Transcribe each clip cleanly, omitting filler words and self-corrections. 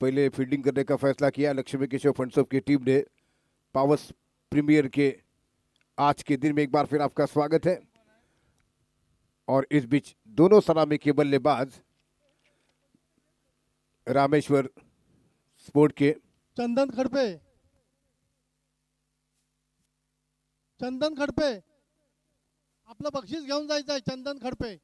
पहले फील्डिंग करने का फैसला किया लक्ष्मी केशव फंड्सोप की टीम ने। पावर्स प्रीमियर के आज के दिन में एक बार फिर आपका स्वागत है। और इस बीच दोनों सलामी के बल्लेबाज रामेश्वर स्पोर्ट के चंदन खडपे आपलं बक्षीस घेऊन जायचं आहे. चंदन खडपे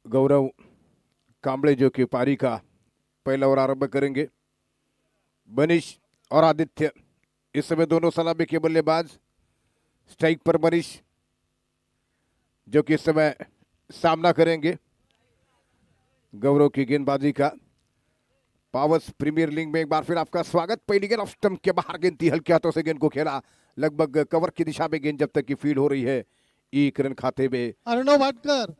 गौरव कांबळे जो कि पारी का पहला ओवर आरंभ करेंगे। मनीष और आदित्य इस समय दोनों सलामी के बल्लेबाज। स्ट्राइक पर मनीष जो कि इस समय सामना करेंगे गौरव की गेंदबाजी का। पावर्स प्रीमियर लीग में एक बार फिर आपका स्वागत। पहली गेंद ऑफ स्टंप के बाहर गेंद थी, हल्के हाथों से गेंद को खेला, लगभग कवर की दिशा में गेंद जब तक की फील्ड हो रही है। एक रन खाते में अर्णव भाटकर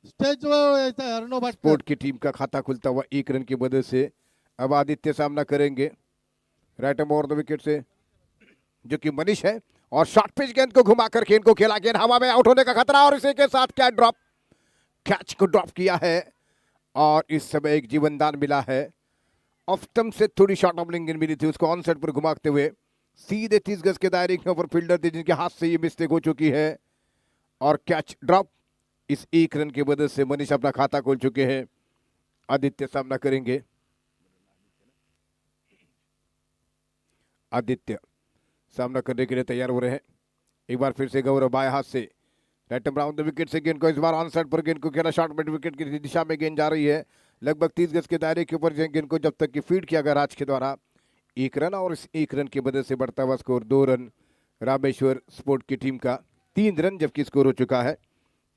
स्टेज अर्णव भाटकर स्पोर्ट की टीम का खाता खुलता हुआ 1 रन की मदद से। अब आदित्य सामना करेंगे right arm over the wicket से जो कि मनीष है। और शॉर्ट पिच गेंद को घुमाकर गेंद को खेला, गेंद हवा में आउट होने का खतरा और इसी के साथ कैच को ड्रॉप किया है। और इस समय एक जीवनदान मिला है। ऑफ स्टंप से थोड़ी शॉर्ट ऑफलिंग गेंद मिली थी, उसको ऑन साइड पर घुमाते हुए सीधे 30 गज के दायरे के ऊपर फील्डर थे जिनके हाथ से ये मिस्टेक हो चुकी है और कैच ड्रॉप। इस 1 रन की मदद से मनीष अपना खाता खोल चुके हैं। आदित्य सामना करेंगे। आदित्य सामना करने के लिए तैयार हो रहे हैं। एक बार फिर से गौरव बाएं हाथ से राइट राउंड द विकेट से गेंद को इस बार ऑन साइड पर गेंद को खेला, शॉर्ट मिड विकेट की दिशा में गेंद जा रही है, लगभग 30 गज के दायरे के ऊपर गेंद को जब तक कि फीड किया गया राज के द्वारा 1 रन। और इस 1 रन की मदद से बढ़ता हुआ स्कोर 2 रन रामेश्वर स्पोर्ट की टीम का, 3 रन जबकि स्कोर हो चुका है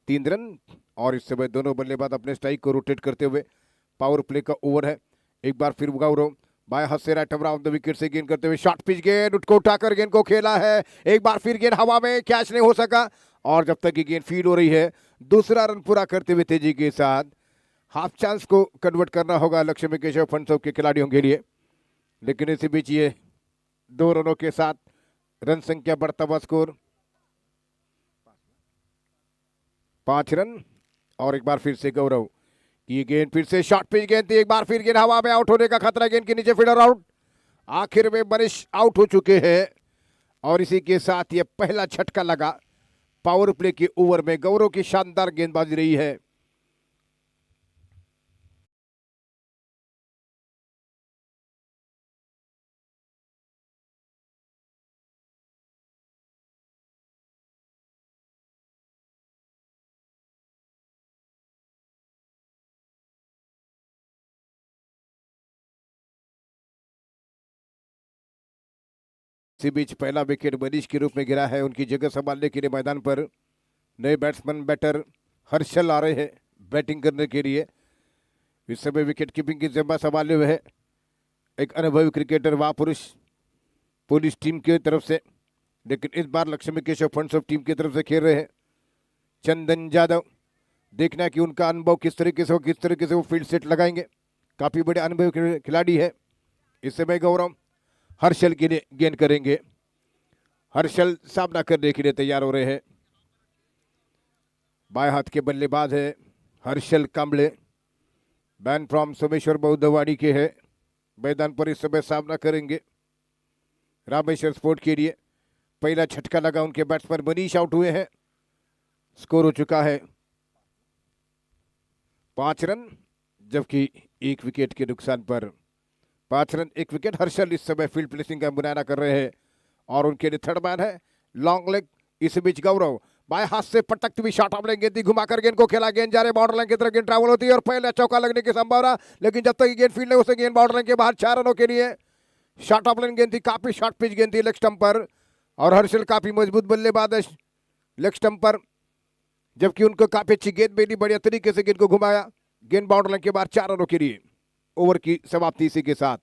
3 रन। और इस समय दोनों बल्लेबाज अपने स्ट्राइक को रोटेट करते हुए पावर प्ले का ओवर है। एक बार फिर गौरव बाएं हाथ से राइट अराउंड द विकेट से गेंद करते हुए शॉर्ट पिच गेंद उसको उठाकर गेंद को खेला है। एक बार फिर गेंद हवा में कैच नहीं हो सका और जब तक कि गेंद फील्ड हो रही है दूसरा रन पूरा करते हुए तेजी के साथ हाफ चांस को कन्वर्ट करना होगा लक्ष्मी केशव फंड्सोप के खिलाड़ियों के लिए। लेकिन इसी बीच ये 2 रनों के साथ रन संख्या बढ़ता हुआ स्कोर 5 रन। और एक बार फिर से गौरव ये गेंद फिर से शॉर्ट पिच गेंद थी, एक बार फिर गेंद हवा में आउट होने का खतरा, गेंद के नीचे फील्डर आउट। आखिर में मनीष आउट हो चुके हैं और इसी के साथ ये पहला झटका लगा पावर प्ले के ओवर में। गौरव की शानदार गेंदबाजी रही है। इसी बीच पहला विकेट मनीष के रूप में गिरा है। उनकी जगह संभालने के लिए मैदान पर नए बैटर हर्षल आ रहे हैं बैटिंग करने के लिए। इस समय विकेट कीपिंग की जिम्मा संभाले हुए है एक अनुभवी क्रिकेटर वाह पुरुष पुलिस टीम की तरफ से, लेकिन इस बार लक्ष्मी केशव फंड्सोप टीम की तरफ से खेल रहे हैं चंदन यादव। देखना है कि उनका अनुभव किस तरीके से वो फील्ड सेट लगाएंगे। काफी बड़े अनुभवी खिलाड़ी है। इस समय गौरव हर्षल के लिए गेंद करेंगे। हर्षल सामना करने के लिए तैयार हो रहे हैं। बाएं हाथ के बल्लेबाज है हर्षल कांबळे, बैन फ्रॉम सोमेश्वर बौद्धवाड़ी के है। मैदान पर इस समय सामना करेंगे रामेश्वर स्पोर्ट के लिए। पहला झटका लगा उनके बैट्समैन मनीष आउट हुए हैं। स्कोर हो चुका है 5 रन जबकि 1 विकेट के नुकसान पर 5 रन 1 विकेट। हर्षल इस समय फील्ड प्लेसिंग का मुनायना कर रहे हैं और उनके लिए थर्ड मैन है लॉन्ग लेग। इस बीच गौरव बाएं हाथ से पटकती हुई शॉर्ट ऑफ लेग गेंद घुमाकर गेंद को खेला, गेंद जा रहे बॉर्डर लाइन की तरफ गेंद ट्रैवल होती है और पहले चौका लगने की संभावना, लेकिन जब तक गेंद फील्ड नहीं उसे गेंद बॉर्डर लाइन के बाहर 4 रनों के लिए। शॉर्ट ऑफ लाइन गेंद थी, काफी शॉर्ट पिच गेंद थी लेग स्टंप पर और हर्षल काफी मजबूत बल्लेबाज है लेग स्टंप पर, जबकि उनको काफी अच्छी गेंद मिली, बढ़िया तरीके से गेंद को घुमाया, गेंद बॉर्डर लाइन के बाहर 4 रनों के लिए। ओवर की समाप्ति इसी के साथ।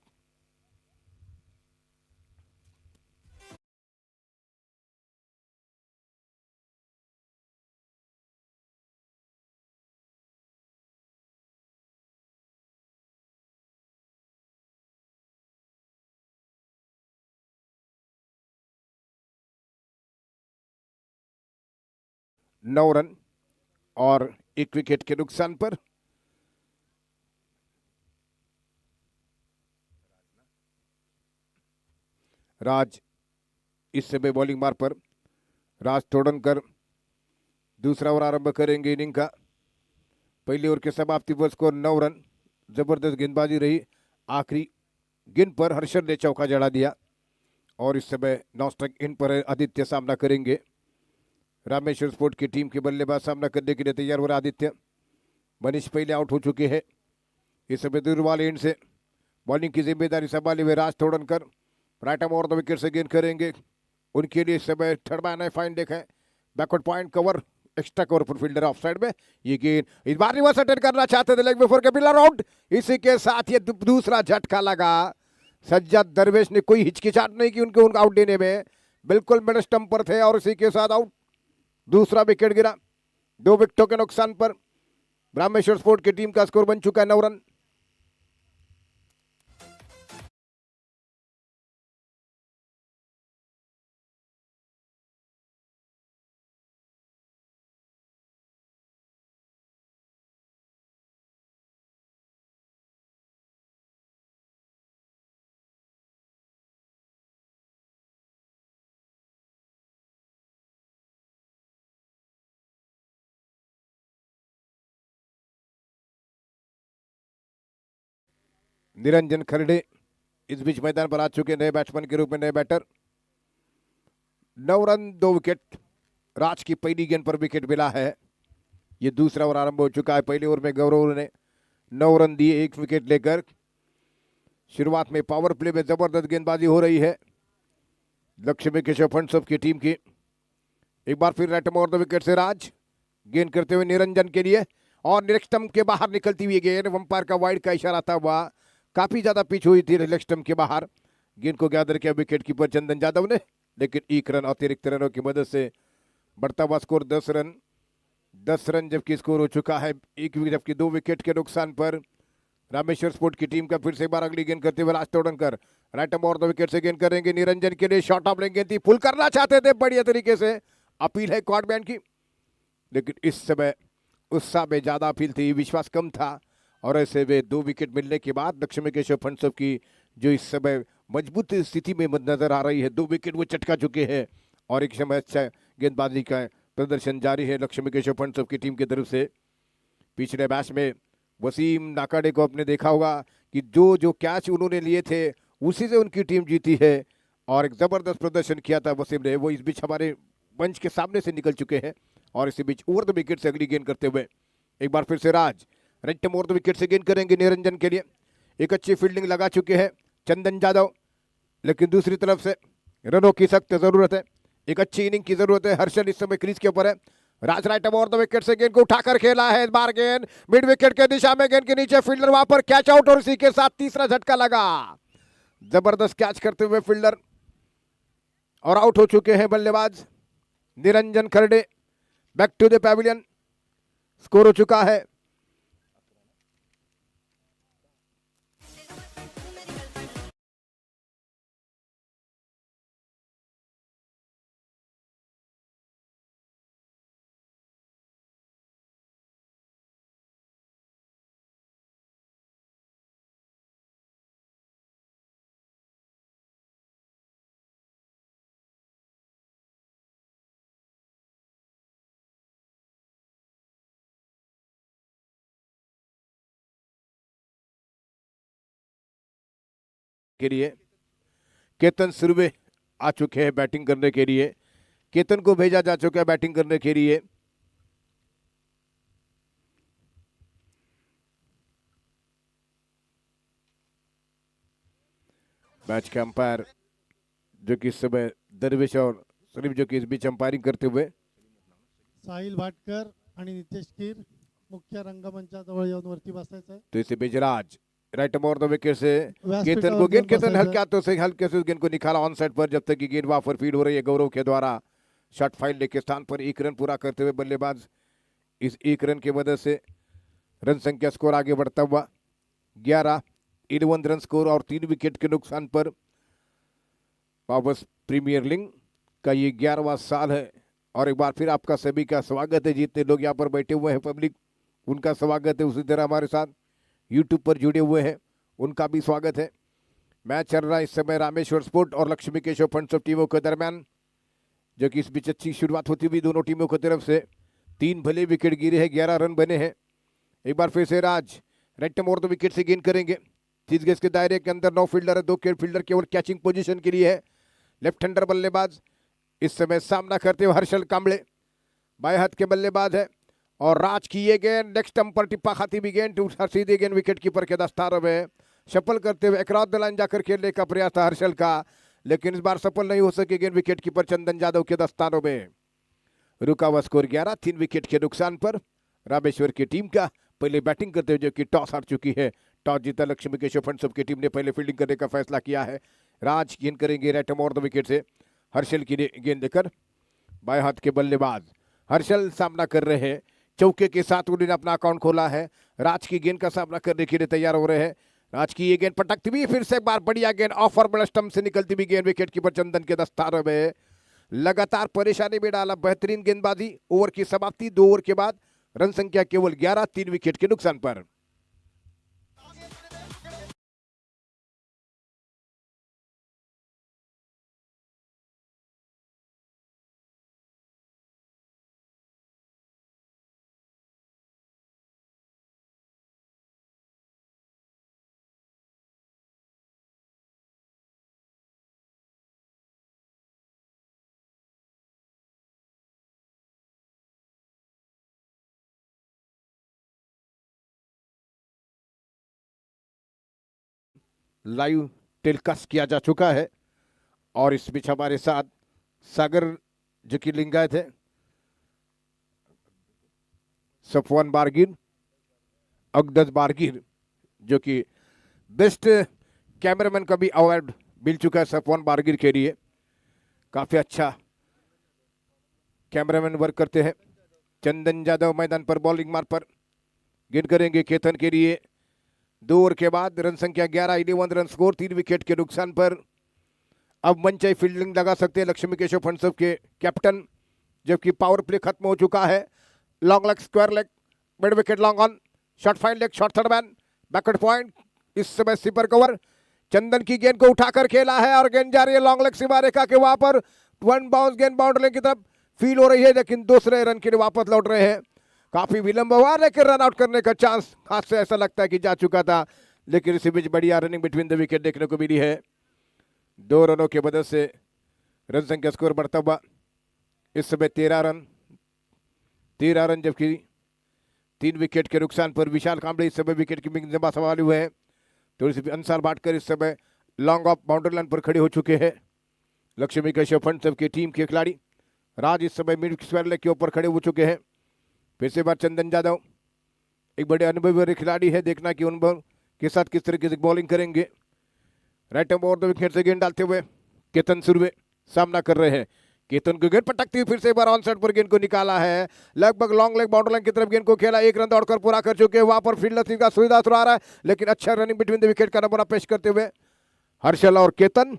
9 रन और 1 विकेट के नुकसान पर। राज इस समय बॉलिंग मार पर। राज तोड़नकर दूसरा ओवर आरंभ करेंगे इनिंग का। पहली ओवर के समाप्ति पर स्कोर 9 रन। जबरदस्त गेंदबाजी रही। आखिरी गेंद पर हर्षद ने चौका जड़ा दिया और इस समय 9 स्ट्राइक इन पर आदित्य सामना करेंगे। रामेश्वर स्पोर्ट की टीम के बल्लेबाज सामना करने के लिए तैयार हो रहा आदित्य। मनीष पहले आउट हो चुके हैं। इस समय दूर वाले एंड से बॉलिंग की जिम्मेदारी संभाले हुए Raj Todankar right arm over the wicket से गेंद करेंगे। उनके लिए इस समय थर्ड मैन है, फाइन देखें, backward point cover, extra cover पर फील्डर ऑफ साइड में। ये गेंद इस बार रिवर्स अटेंड करना चाहते थे, लेग बिफोर के बिलर आउट। इसी के साथ ये दूसरा झटका लगा। सज्जाद दरवेश ने कोई हिचकिचाहट नहीं की उनका आउट देने में, बिल्कुल मिड स्टंप पर थे और इसी के साथ आउट। दूसरा विकेट गिरा। 2 विकेटों के नुकसान पर रामेश्वर स्पोर्ट की टीम का स्कोर बन चुका है 9 रन। निरंजन खरडे इस बीच मैदान पर आ चुके नए बैट्समैन के रूप में, नए बैटर। 9 run 2 wicket. राज की पहली गेंद पर विकेट मिला है। ये दूसरा ओवर आरंभ हो चुका है। पहले ओवर में गौरव ने 9 रन दिए 1 विकेट लेकर। शुरुआत में पावर प्ले में जबरदस्त गेंदबाजी हो रही है लक्ष्मी केशव फंड्सअप की टीम की। एक बार फिर राइट ओवर द विकेट से राज गेंद करते हुए निरंजन के लिए और लेग स्टंप के बाहर निकलती हुई गेंद। वंपायर का वाइड का इशारा था, वह काफी ज्यादा पिच हुई थी लेग स्टंप के बाहर। गेंद को गैदर किया विकेट कीपर चंदन यादव ने, लेकिन 1 रन अतिरिक्त रनों की मदद से बढ़ता हुआ स्कोर 10 रन। 10 रन जबकि स्कोर हो चुका है। जबकि 2 विकेट के नुकसान पर रामेश्वर स्पोर्ट की टीम का फिर से एक बार अगली गेंद करते हुए Raj Todankar right arm over the wicket से गेंद करेंगे। निरंजन के लिए शॉर्ट ऑफ गेंद थी, पुल करना चाहते थे बढ़िया तरीके से। अपील है कॉर्डमैन की, लेकिन इस समय उत्साह में ज्यादा अपील थी, विश्वास कम था। और ऐसे वे 2 विकेट मिलने के बाद लक्ष्मी केशव फंड्सअप की जो इस समय मजबूत स्थिति में नजर आ रही है, 2 विकेट वो चटका चुके हैं और एक समय अच्छा गेंदबाजी का प्रदर्शन जारी है लक्ष्मी केशव फंड्सअप की टीम की तरफ से। पिछले मैच में वसीम नाकाडे को आपने देखा होगा कि जो कैच उन्होंने लिए थे उसी से उनकी टीम जीती है और एक जबरदस्त प्रदर्शन किया था वसीम ने। वो इस बीच हमारे मंच के सामने से निकल चुके हैं और इसी बीच ओवर द विकेट से अगली गेंद करते हुए एक बार फिर से राज राइट ओवर द विकेट से गेंद करेंगे निरंजन के लिए। एक अच्छी फील्डिंग लगा चुके हैं चंदन यादव, लेकिन दूसरी तरफ से रनों की सख्त जरूरत है, एक अच्छी इनिंग की जरूरत है। हर्षल इस समय क्रीज के ऊपर है। राज राइट ओवर द विकेट से गेंद को उठाकर खेला है। इस बार गेंद मिड विकेट के दिशा में, गेंद के नीचे फील्डर वहां पर कैच आउट और इसी के साथ तीसरा झटका लगा। जबरदस्त कैच करते हुए फील्डर और आउट हो चुके हैं बल्लेबाज Niranjan Kharde. Back to the pavilion. Score हो चुका है के लिए। केतन सुरवे आ चुके हैं बैटिंग करने के लिए। केतन को भेजा जा चुका है बैटिंग करने के लिए। मैच के अंपायर जो कि इस समय दरवेश और सलीम जो कि इस बीच अंपायरिंग करते हुए। साहिल भाटकर आणि नितेश कीर मुख्य रंगमंचाजवळ येऊन वरती बसायचं. तो इसे बीच राज राइट ओवर द विकेट से व्यासपीठावर केतन को गेंद, घेऊन केतन बसायचं. हल्के से उस गेंद को निकाला ऑन साइड पर, जब तक कि गेंद वहां पर फीड हो रही है गौरव के द्वारा। शॉट फाइल के स्थान पर 1 रन पूरा करते हुए बल्लेबाज इस 1 रन की मदद से रन संख्या स्कोर आगे बढ़ता हुआ 11 रन स्कोर और 3 विकेट के नुकसान पर। पावर्स प्रीमियर लीग का ये 11वां साल है और एक बार फिर आपका सभी का स्वागत है। जितने लोग यहाँ पर बैठे हुए हैं पब्लिक, उनका स्वागत है। उसी तरह हमारे साथ यूट्यूब पर जुड़े हुए हैं, उनका भी स्वागत है। मैच चल रहा है इस समय रामेश्वर स्पोर्ट और लक्ष्मी केशव फंड्स ऑफ टीमों के दरमियान, जो कि इस बीच अच्छी शुरुआत होती हुई दोनों टीमों की तरफ से। 3 भले विकेट गिरे हैं, 11 रन बने हैं। एक बार फिर से राज रेट्टम और 2 विकेट से गेंद करेंगे। 30 गज के दायरे के अंदर 9 फील्डर है, 2 फील्डर केवल कैचिंग पोजीशन के लिए है। लेफ्ट हैंडर बल्लेबाज इस समय सामना करते हुए हर्षल कांबळे, बाएं हाथ के बल्लेबाज है। और राज की ये गेंद नेक्स्ट स्टंप पर टिप्पा खाती भी गेंद सीधी गेंद विकेट कीपर के दस्तारों में सफल करते हुए अक्रॉस द लाइन जाकर खेलने का प्रयास था हर्षल का, लेकिन इस बार सफल नहीं हो सके गेंद विकेट कीपर चंदन यादव के दस्तारों में। रुका हुआ स्कोर 11, 3 विकेट के नुकसान पर रामेश्वर की टीम का पहले बैटिंग करते हुए जो कि टॉस हार चुकी है। टॉस जीता लक्ष्मी केशव फंड्स ऑफ की टीम ने पहले फील्डिंग करने का फैसला किया है। राज गेंद करेंगे राइट और 2 विकेट से। हर्षल की गेंद देकर बाएं हाथ के बल्लेबाज हर्षल सामना कर रहे हैं। चौके के साथ उन्होंने अपना अकाउंट खोला है। राज की गेंद का सामना करने के लिए तैयार हो रहे हैं। राज की ये गेंद पटकती हुई फिर से एक बार बढ़िया गेंद ऑफ और बड़ा स्टंप से निकलती हुई गेंद विकेट कीपर चंदन के दस्तारों में लगातार परेशानी में डाला। बेहतरीन गेंदबाजी। ओवर की समाप्ति 2 ओवर के बाद रन संख्या केवल 11, 3 विकेट के नुकसान पर। लाइव टेलीकास्ट किया जा चुका है और इस बीच हमारे साथ सागर जो कि लिंगायत है, सफवान बारगिर, अगदस बारगिर जो कि बेस्ट कैमरामैन का भी अवार्ड मिल चुका है सफवान बारगिर के लिए। काफी अच्छा कैमरामैन वर्क करते हैं। चंदन यादव मैदान पर बॉलिंग मार्ग पर गेंद करेंगे केतन के लिए। 2 ओवर के बाद रन संख्या 11, 11 रन स्कोर, 3 विकेट के नुकसान पर। अब मनचाही फील्डिंग लगा सकते हैं लक्ष्मी केशव फंड्स ऑफ के कैप्टन, जबकि पावर प्ले खत्म हो चुका है। Long leg, square leg, mid wicket long on, short fine leg, short third man, backward point. इस समय स्वीपर कवर चंदन की गेंद को उठाकर खेला है और गेंद जा रही है लॉन्ग लेग सीमा रेखा के वहां पर। 1 बाउंस गेंद बाउंड्री की तरफ फील हो रही है, लेकिन दूसरे रन के लिए वापस लौट रहे हैं। काफी विलंब हुआ, लेकिन रन आउट करने का चांस हाथ से ऐसा लगता है कि जा चुका था, लेकिन इसी बीच बढ़िया रनिंग बिटवीन द विकेट देखने को मिली है। 2 रनों के मदद से रन संख्या स्कोर बढ़ता हुआ इस समय 13 रन, जबकि 3 विकेट के नुकसान पर विशाल कांबळे इस समय विकेट कीपिंग जिम्मा संभाले हुए हैं। थोड़ी सी अंसार बांटकर इस समय लॉन्ग ऑफ बाउंड्री लाइन पर खड़े हो चुके हैं लक्ष्मी केशव फंड्स की टीम के खिलाड़ी। राज इस समय मिड स्क्वायर लेग के ऊपर खड़े हो चुके हैं। फिर से बार चंदन यादव एक बड़े अनुभवी खिलाड़ी है, देखना कि उन के साथ किस तरीके से बॉलिंग करेंगे। राइट हैंड और 2 विकेट से गेंद डालते हुए केतन सुरवे सामना कर रहे हैं। केतन को गेंद पटकती हुई फिर से एक बार ऑन साइड पर गेंद को निकाला है। लगभग लॉन्ग लेग बाउंड्री लाइन की तरफ गेंद को खेला, 1 रन दौड़कर पूरा कर चुके हैं। वहां पर फील्डर का सुविधा आ रहा है, लेकिन अच्छा रनिंग बिटवीन द विकेट का नमूना पेश करते हुए हर्षल और केतन,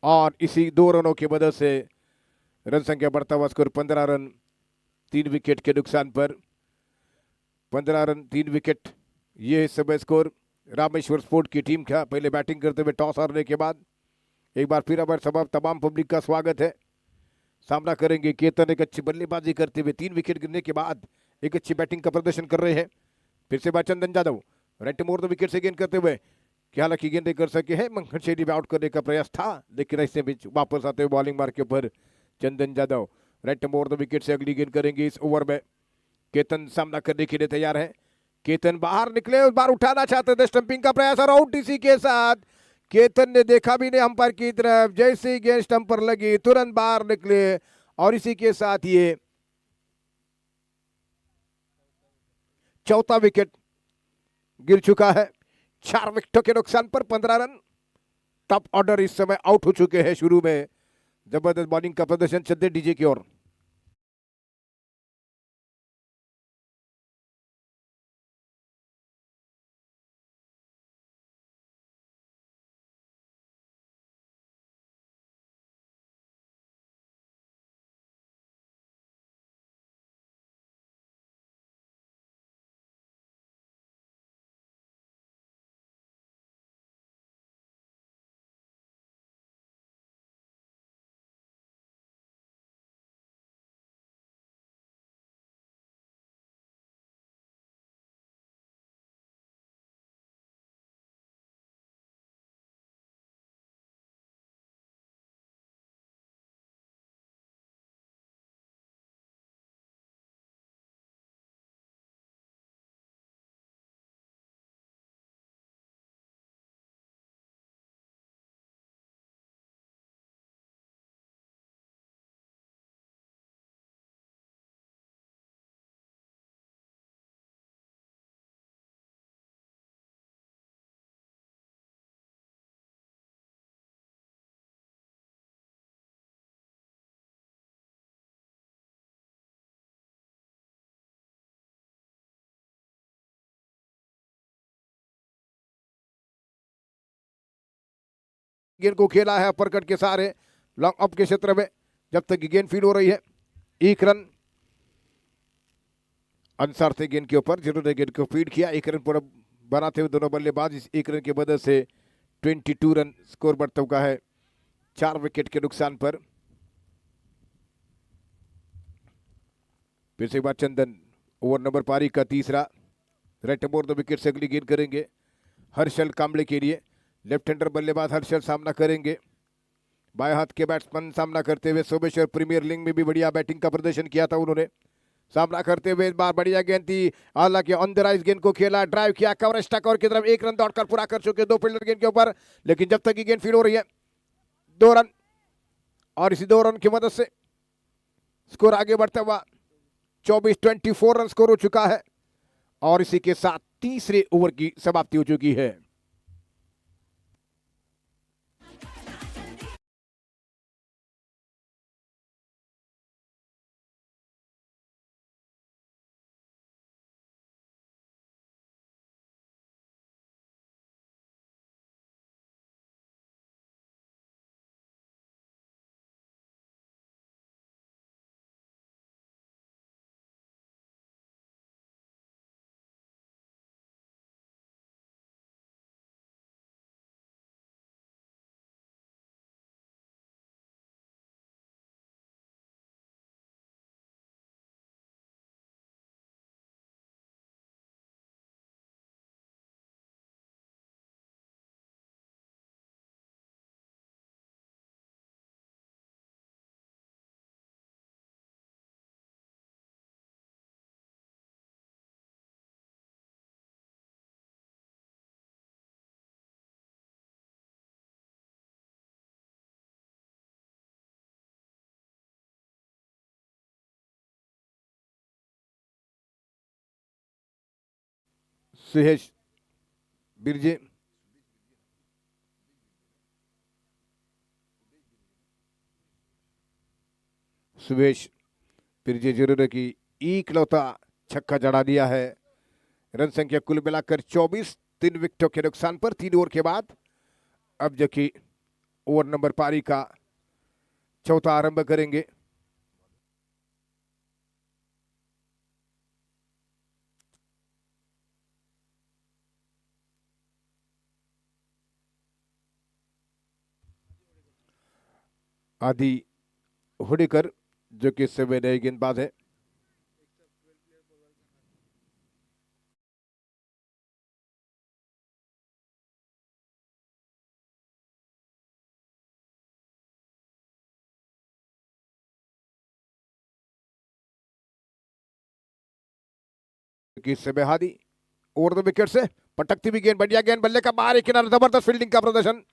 और इसी 2 रनों की मदद से रन संख्या बढ़ता हुआ स्कोर 15 रन, 3 विकेट के नुकसान पर। 15 रन, 3 विकेट, ये इस समय स्कोर रामेश्वर स्पोर्ट की टीम का पहले बैटिंग करते हुए टॉस हारने के बाद। एक बार फिर हमारे सब तमाम पब्लिक का स्वागत है। सामना करेंगे केतन, एक अच्छी बल्लेबाजी करते हुए 3 विकेट गिरने के बाद एक अच्छी बैटिंग का प्रदर्शन कर रहे हैं। फिर से बात चंदन यादव राइट मोर 2 विकेट से गेंद करते हुए, हालांकि गेंद कर सके हैं, मंगल शैली में आउट करने का प्रयास था, लेकिन ऐसे बीच वापस आते हुए बॉलिंग मार के ऊपर चंदन यादव राइट मोर 2 विकेट से अगली गेंद करेंगे इस ओवर में। केतन सामना करने के लिए तैयार है। केतन बाहर निकले, उस बार उठाना चाहते थे, स्टंपिंग का प्रयास और आउट। इसी के साथ केतन ने देखा भी नहीं अंपायर की तरफ, जैसे ही गेंद स्टंप पर लगी तुरंत बाहर निकले और इसी के साथ ये चौथा विकेट गिर चुका है। 4 विकेटों के नुकसान पर 15 रन। टॉप ऑर्डर इस समय आउट हो चुके हैं। शुरू में जबरदस्त बॉलिंग का प्रदर्शन, चलते डीजे की ओर। गेंद को खेला है अपरकट के सहारे लॉन्ग अप के क्षेत्र में, जब तक गेंद फील्ड हो रही है। 1 रन अंसार से गेंद के ऊपर, जिन्होंने गेंद को फीड किया। 1 रन पूरा बनाते हुए दोनों बल्लेबाज। इस 1 रन की मदद से 22 रन स्कोर बढ़ चुका है 4 विकेट के नुकसान पर। फिर से एक बार चंदन, ओवर नंबर पारी का तीसरा, राइट मोर द विकेट से अगली गेंद करेंगे हर्षल कांबले के लिए। लेफ्ट हैंडर बल्लेबाज हर्षल सामना करेंगे। बाएं हाथ के बैट्समैन सामना करते हुए सोमेश्वर, प्रीमियर लीग में भी बढ़िया बैटिंग का प्रदर्शन किया था उन्होंने। सामना करते हुए इस बार बढ़िया गेंद थी, हालांकि ऑन द राइज गेंद को खेला, ड्राइव किया कवरेज टकर की तरफ। 1 रन दौड़कर पूरा कर चुके 2 फील्डर गेंद के ऊपर, लेकिन जब तक गेंद फील्ड हो रही है 2 रन, और इसी 2 रन की मदद से स्कोर आगे बढ़ता हुआ 24 रन स्कोर हो चुका है। और इसी के साथ तीसरे ओवर की समाप्ति हो चुकी है। सुहेश बिरजे, सुरेश बिरजे जिन्होंने की इकलौता छक्का जड़ा दिया है। रन संख्या कुल मिलाकर 24, 3 विकेटों के नुकसान पर 3 ओवर के बाद। अब जबकि ओवर नंबर पारी का चौथा आरंभ करेंगे। आदि हुडेकर जो कि इस समय नए गेंदबाज है। कि इस समय हादी ओवर द विकेट से पटकती हुई गेंद, बढ़िया गेंद, बल्ले का बाहर किनारा, जबरदस्त फील्डिंग का प्रदर्शन।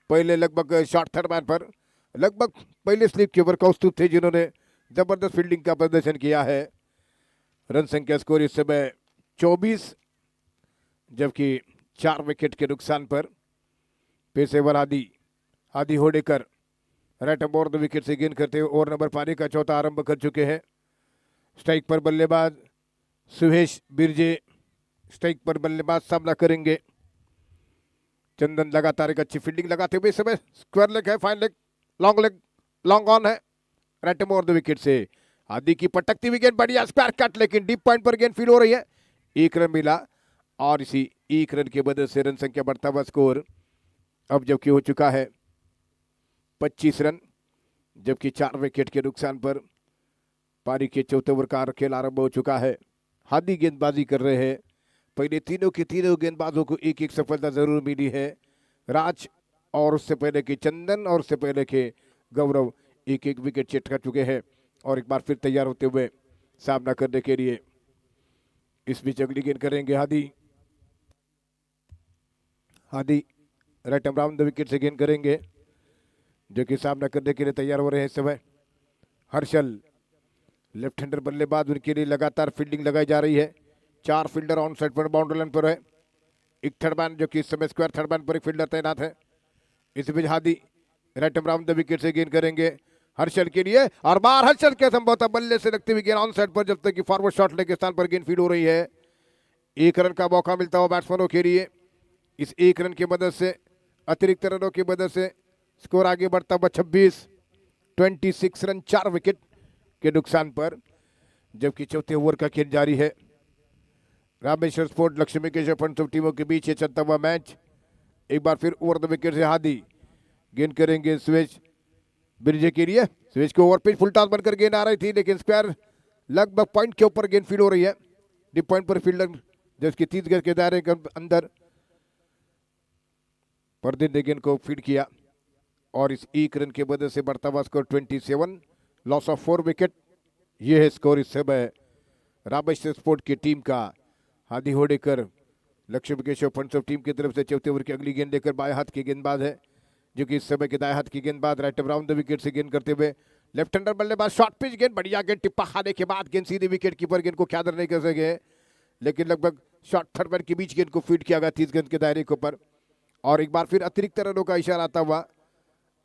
पहले लगभग शॉर्ट थर्ड मैन पर लगभग पहले स्लिप के ऊपर कौस्तुभ थे जिन्होंने जबरदस्त फील्डिंग का प्रदर्शन किया है। रन संख्या स्कोर इस समय 24, जबकि 4 विकेट के नुकसान पर। पेशेवर आदि होडेकर राइट ओवर द विकेट से गेंद करते हुए ओवर नंबर पारी का चौथा आरंभ कर चुके हैं। स्ट्राइक पर बल्लेबाज सुहेश बिरजे, स्ट्राइक पर बल्लेबाज सामना करेंगे। चंदन लगातार एक अच्छी फील्डिंग लगाते हुए इस समय स्क्वायर लेग है, फाइन लेग, लॉन्ग ऑन है राइट ओवर द विकेट से। आदि की पटकती हुई गेंद, बढ़िया स्क्वायर कट, लेकिन डीप पॉइंट पर गेंद फील्ड हो रही है। 1 रन मिला और इसी 1 रन की वजह से रन संख्या बढ़ता हुआ स्कोर अब जबकि हो चुका है 25 रन, जबकि 4 विकेट के नुकसान पर पारी के चौथे ओवर का खेल आरंभ हो चुका है। हादी गेंदबाजी कर रहे हैं। पहले तीनों के तीनों गेंदबाजों को एक एक सफलता जरूर मिली है। राज और उससे पहले के चंदन और उससे पहले के गौरव एक एक विकेट चिट कर चुके हैं और एक बार फिर तैयार होते हुए सामना करने के लिए। इस बीच अगली गेंद करेंगे Hadi right around the wicket से गेंद करेंगे, जो कि सामना करने के लिए तैयार हो रहे हैं इस समय। हर्षल लेफ्ट हैंडर बल्लेबाज, उनके लिए लगातार फील्डिंग लगाई जा रही है। 4 फील्डर ऑन साइड पर बाउंड्री लाइन पर है। एक थर्ड मैन जो कि इस समय स्क्वायर थर्ड मैन पर एक फील्डर तैनात है। इस बीच Hadi right around the wicket से गेंद करेंगे हर्षल के लिए, और बाहर हर्षल के संभवतः बल्ले से लगती हुई गेंद ऑन साइड पर, जब तक कि फॉरवर्ड शॉट लेग के स्थान पर गेंद फील्ड हो रही है। 1 रन का मौका मिलता हुआ बैट्समैनों के लिए। इस 1 रन की मदद से, अतिरिक्त रनों की मदद से स्कोर आगे बढ़ता हुआ 26 रन 4 विकेट के नुकसान पर, जबकि चौथे ओवर का खेल जारी है। रामेश्वर स्पोर्ट लक्ष्मी के पंचम टीमों के बीच ये चलता हुआ मैच। एक बार फिर ओवर द विकेट से हादी गेंद करेंगे सुरेश बिरजे के लिए। सुरेश को ओवर पिच फुल टॉस बनकर गेंद आ रही थी, लेकिन स्क्वायर लगभग पॉइंट के ऊपर गेंद फील्ड हो रही है। डिप पॉइंट पर फील्डर जबकि 30 गज के दायरे के अंदर परदीन ने गेंद को फीड किया और इस एक रन के वजह से बढ़ता हुआ स्कोर 27, लॉस ऑफ 4 विकेट। ये है स्कोर इस समय रामेश्वर स्पोर्ट की टीम का। हादी होडेकर लक्ष्मी केशव पंच टीम की तरफ से चौथे ओवर की अगली गेंद लेकर बाएं हाथ के गेंदबाज है, जो कि इस समय के दाएं हाथ की गेंदबाज राइट अराउंड द विकेट से गेंद करते हुए लेफ्ट हैंडर बल्लेबाज शॉर्ट पिच गेंद, बढ़िया गेंद, टिप्पा खाने के बाद गेंद सीधी विकेट कीपर गेंद को ख्यादर नहीं कर सके, लेकिन लगभग शॉर्ट थर्ड मैन के बीच गेंद को फीड किया गया 30 गज के दायरे के ऊपर। और एक बार फिर अतिरिक्त रनों का इशारा आता हुआ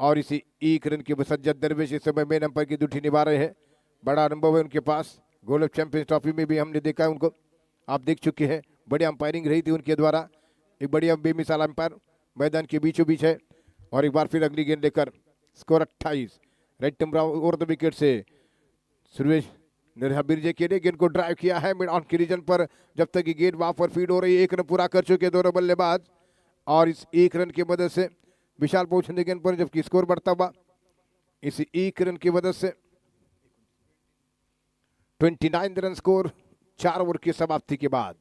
और इसी एक रन के सज्जद दरवेश इस समय मेन अंपायर की ड्यूटी निभा रहे हैं। बड़ा अनुभव है उनके पास, गोल्ड चैंपियंस ट्रॉफी में भी हमने देखा है उनको, आप देख चुके हैं। बड़ी अंपायरिंग रही थी उनके द्वारा, एक बढ़िया बेमिसाल अंपायर मैदान के बीचों बीच है। और एक बार फिर अगली गेंद लेकर score 28 right over the wicket से सुरेश निर्हा बिरजे के लिए गेंद को ड्राइव किया है मिड ऑन के रीजन पर। जब तक कि गेंद वहां पर फीड हो रही है, एक रन पूरा कर चुके दोनों बल्लेबाज और इस एक रन की मदद से विशाल पहुंचने गेंद पर, जबकि स्कोर बढ़ता हुआ इस एक रन की मदद से 29 रन स्कोर 4 ओवर की समाप्ति के बाद।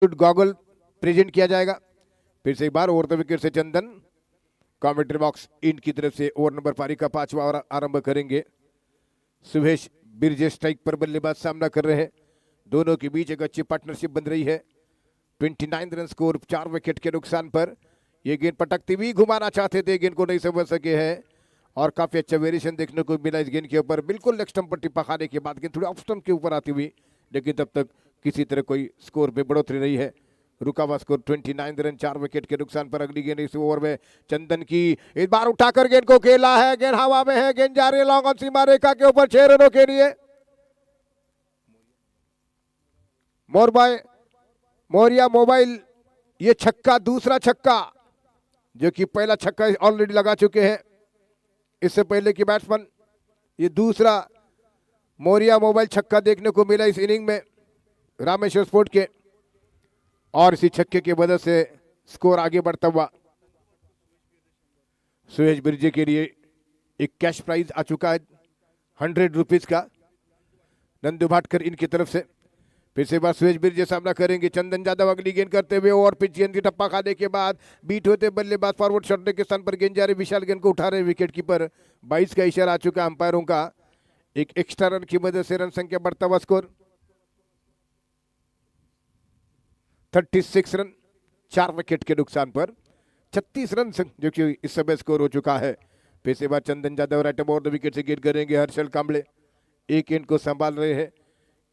गॉगल प्रेजेंट किया जाएगा फिर से एक बार ओवर द विकेट से चंदन। कमेंट्री बॉक्स इन की तरफ से ओवर नंबर पारी का 5वां ओवर आरंभ करेंगे। सुभेश बिरजे स्ट्राइक पर बल्लेबाज सामना कर रहे हैं, दोनों के बीच एक अच्छी पार्टनरशिप बन रही है। 29 रन स्कोर 4 विकेट के नुकसान पर ये गेंद पटकती हुई घुमाना चाहते थे, गेंद को नहीं समझ सके हैं और काफी अच्छा वेरिएशन देखने को मिला इस गेंद के ऊपर। बिल्कुल लेग स्टंप पर टिप्पा खाने के बाद गेंद थोड़ी ऑफ स्टंप के ऊपर आती हुई, लेकिन तब तक किसी तरह कोई स्कोर में बढ़ोतरी नहीं है। रुका हुआ स्कोर 29 रन 4 विकेट के नुकसान पर। अगली गेंद इस ओवर में चंदन की, इस बार उठाकर गेंद को खेला है, गेंद हवा में है, गेंद जा रही है लॉन्ग ऑन सीमा रेखा के ऊपर 6 रनों के लिए। मोरिया मोबाइल ये छक्का, दूसरा छक्का, जो कि पहला छक्का ऑलरेडी लगा चुके हैं इससे पहले की बैट्समैन। ये दूसरा मोरिया मोबाइल छक्का देखने को मिला इस इनिंग में रामेश्वर स्पोर्ट के, और इसी छक्के की वजह से स्कोर आगे बढ़ता हुआ। सुरेश बिरजे के लिए एक कैश प्राइज आ चुका है 100 रुपीज का नंदू भाटकर इनकी तरफ से। फिर से बार सुरेश बिरजे सामना करेंगे। चंदन यादव अगली गेंद करते हुए और पिच गेंद की टप्पा खाने के बाद बीट होते बल्लेबाज फॉरवर्ड शॉट के स्थान पर गेंद जा रही, विशाल गेंद को उठा रहे विकेट कीपर। 22 का इशारा आ चुका अंपायरों का। एक एक्स्ट्रा रन की मदद से रन संख्या बढ़ता हुआ स्कोर 36 रन 4 विकेट के नुकसान पर 36 रन जो कि इस समय स्कोर हो चुका है। फिर से बार Chandan Yadav right over the wicket से गेंद करेंगे। हर्षल कांबले एक गेंद को संभाल रहे हैं,